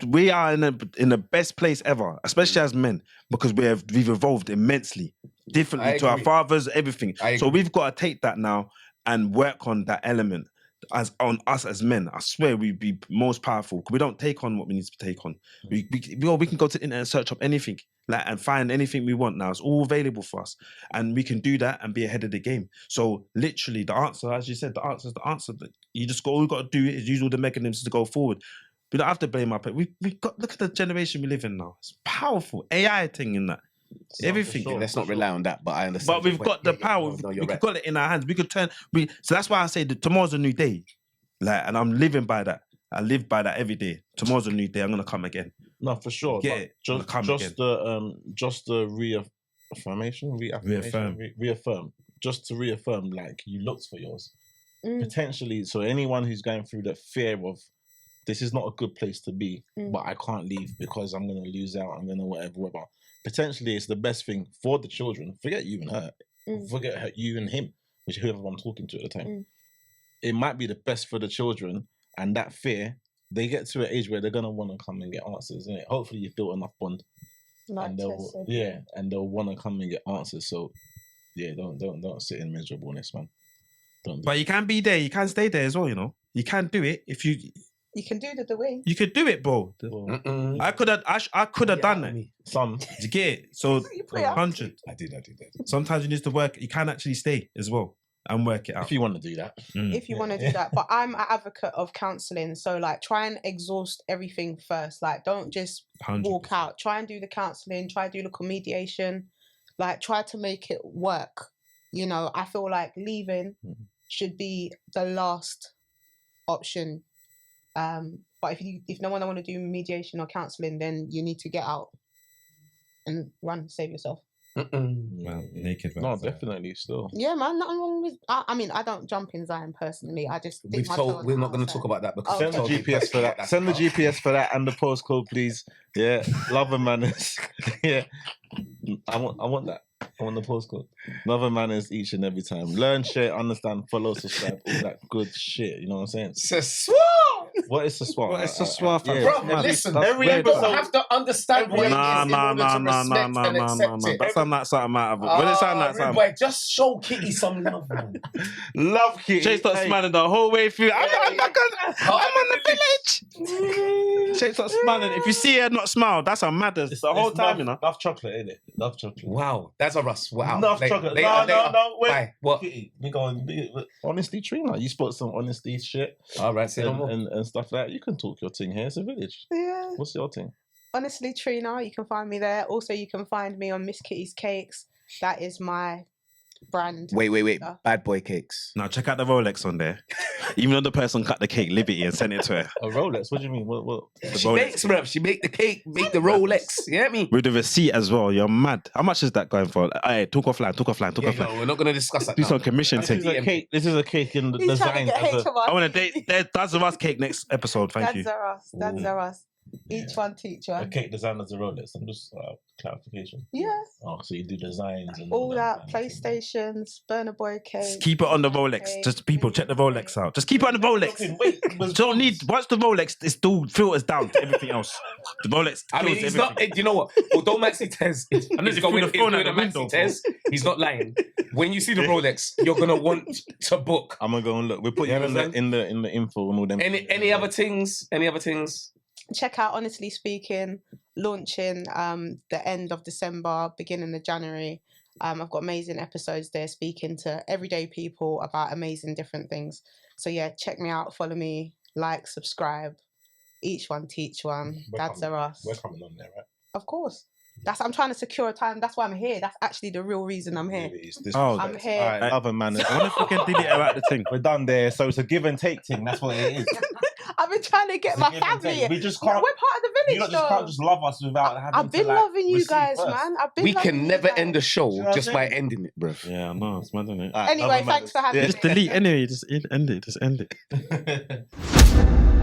we are in the best place ever, especially as men, because we've evolved immensely, differently I to our agree. fathers, everything. I So agree. we've got to take that now and work on that element as on us as men. I swear we'd be most powerful. We don't take on what we need to take on. We can go to the internet and search up anything. Like, and find anything we want now. It's all available for us. And we can do that and be ahead of the game. So literally the answer, as you said, the answer is the answer. You just got, all we got to do is use all the mechanisms to go forward. We don't have to blame our parents. We got, look at the generation we live in now. It's powerful. AI thing in that. Everything. sure. Let's not rely on that, but I understand. But we've your got point. the power. No, we you're could right. got it in our hands. We could turn. So that's why I say that tomorrow's a new day. Like, and I'm living by that. I live by that every day. Tomorrow's a new day. I'm gonna come again. No, for sure. Get but it. Gonna come just the reaffirm. Just to reaffirm, like, you looked for yours. Potentially, so anyone who's going through the fear of this is not a good place to be, but I can't leave because I'm gonna lose out, I'm gonna whatever. Potentially, it's the best thing for the children. Forget you and her. Forget her, you and him, which whoever I'm talking to at the time. It might be the best for the children, and that fear, they get to an age where they're gonna want to come and get answers. Innit? Hopefully, you've built enough bond, Like and Tess they'll said. and they'll want to come and get answers. So, yeah, don't sit in miserableness, man. Don't. But you can be there. You can stay there as well. You know, you can do it if you You can do the Dwayne. You could do it, bro. Mm-mm. I could have done that. Some. Do you get it? So You put it out. 100. I did. Sometimes you need to work. You can actually stay as well and work it out. If you want to do that. If you want to do that. But I'm an advocate of counselling. So like try and exhaust everything first. Like don't just 100%. walk out. Try and do the counselling. Try to do the mediation. Like try to make it work. You know, I feel like leaving should be the last option. But if no one want to do mediation or counselling, then you need to get out and run, save yourself. Well, naked. No, definitely still. Yeah, man, nothing wrong with. I mean, I don't jump in Zion personally. I just We're not going to talk about that because Okay. Send the GPS for that. Send the GPS for that and the postcode, please. Yeah, love and manners. Yeah, I want that. I want the postcode. Love and manners each and every time. Learn, share, understand, follow, subscribe, all that good shit. You know what I'm saying? What is the swap? What is the swap? Yeah, Bro, mad. listen, That's every weird, episode bro. have to understand what it is in order to respect and accept it. That sound like something out of it. When it sound like Rude something. boy, just show Kitty some love, man. Love Kitty. Shay starts smiling the whole way through. I'm on the village. Shay starts smiling. If you see her not smile, that's a madders. It's the whole time, you know. Love chocolate, ain't it? Love chocolate. Wow, that's a Russ. Wow. Enough Later, chocolate. later, No, later. wait. Bye. What? Kitty, we going Honestly Trina. You spot some honesty shit All right, say no more. and stuff like that. You can talk your thing here. It's a village. Yeah. What's your thing? Honestly, Trina, you can find me there. Also, you can find me on Miss Kitty's Cakes. That is my brand. Wait. stuff. Bad boy cakes. Now check out the Rolex on there. Even though the person cut the cake, Liberty, and sent it to her A Rolex? What do you mean? What? The She Rolex. makes, bruv. She make the cake, make the Rolex. You get me? with the receipt as well. You're mad. How much is that going for? Hey, talk offline. Yeah, no, we're not going to discuss that Do now. some commission This thing. is a cake. This is a cake in the He's trying design. to get As hate a, from us. I want to date. That's the us cake next episode. Thank you. That's us. Each one teach a one. cake designed as a Rolex. I'm just clarification. Yes. Oh, so you do designs and All that, kind of thing. PlayStations, Burner Boy cake. Just keep it on the Rolex. cake, Just people check the Rolex out. Just keep it on the Rolex. Wait, You don't need. Once the Rolex, it still filters down to everything else. The Rolex. I mean, filters he's not. everything. You know what? Although Maxi Tez is And then he's you going threw the phone he's out doing the a window, Maxi Tez, he's not lying. When you see the Rolex, you're gonna want to book. I'm gonna go and look. We'll put you You in the, understand? in the info and all them. Any other things? Any other things? Check out Honestly Speaking, launching the end of December, beginning of January. I've got amazing episodes there speaking to everyday people about amazing different things. So yeah, check me out, follow me, like, subscribe. Each one teach one. Dads are us. We're coming on there, right? Of course. I'm trying to secure a time. That's why I'm here. That's actually the real reason I'm here. Really, it's this Oh, I'm respect. here. All right, love and manners. I wonder if we can delete it out the thing. We're done there. So it's a give and take thing. That's what it is. I've been trying to get It's a my give and family take. in. We just We're can't. part of the You village, just though. can't just love us without having I've been to, like, loving you receive guys, first. man. I've been We loving can you never guys. end the show You know what just I'm by saying? ending it, bruv. Yeah, no, it's mad, isn't it? All right, Anyway, love and thanks for manners. having me. Just delete anyway. Just end it. Just end it.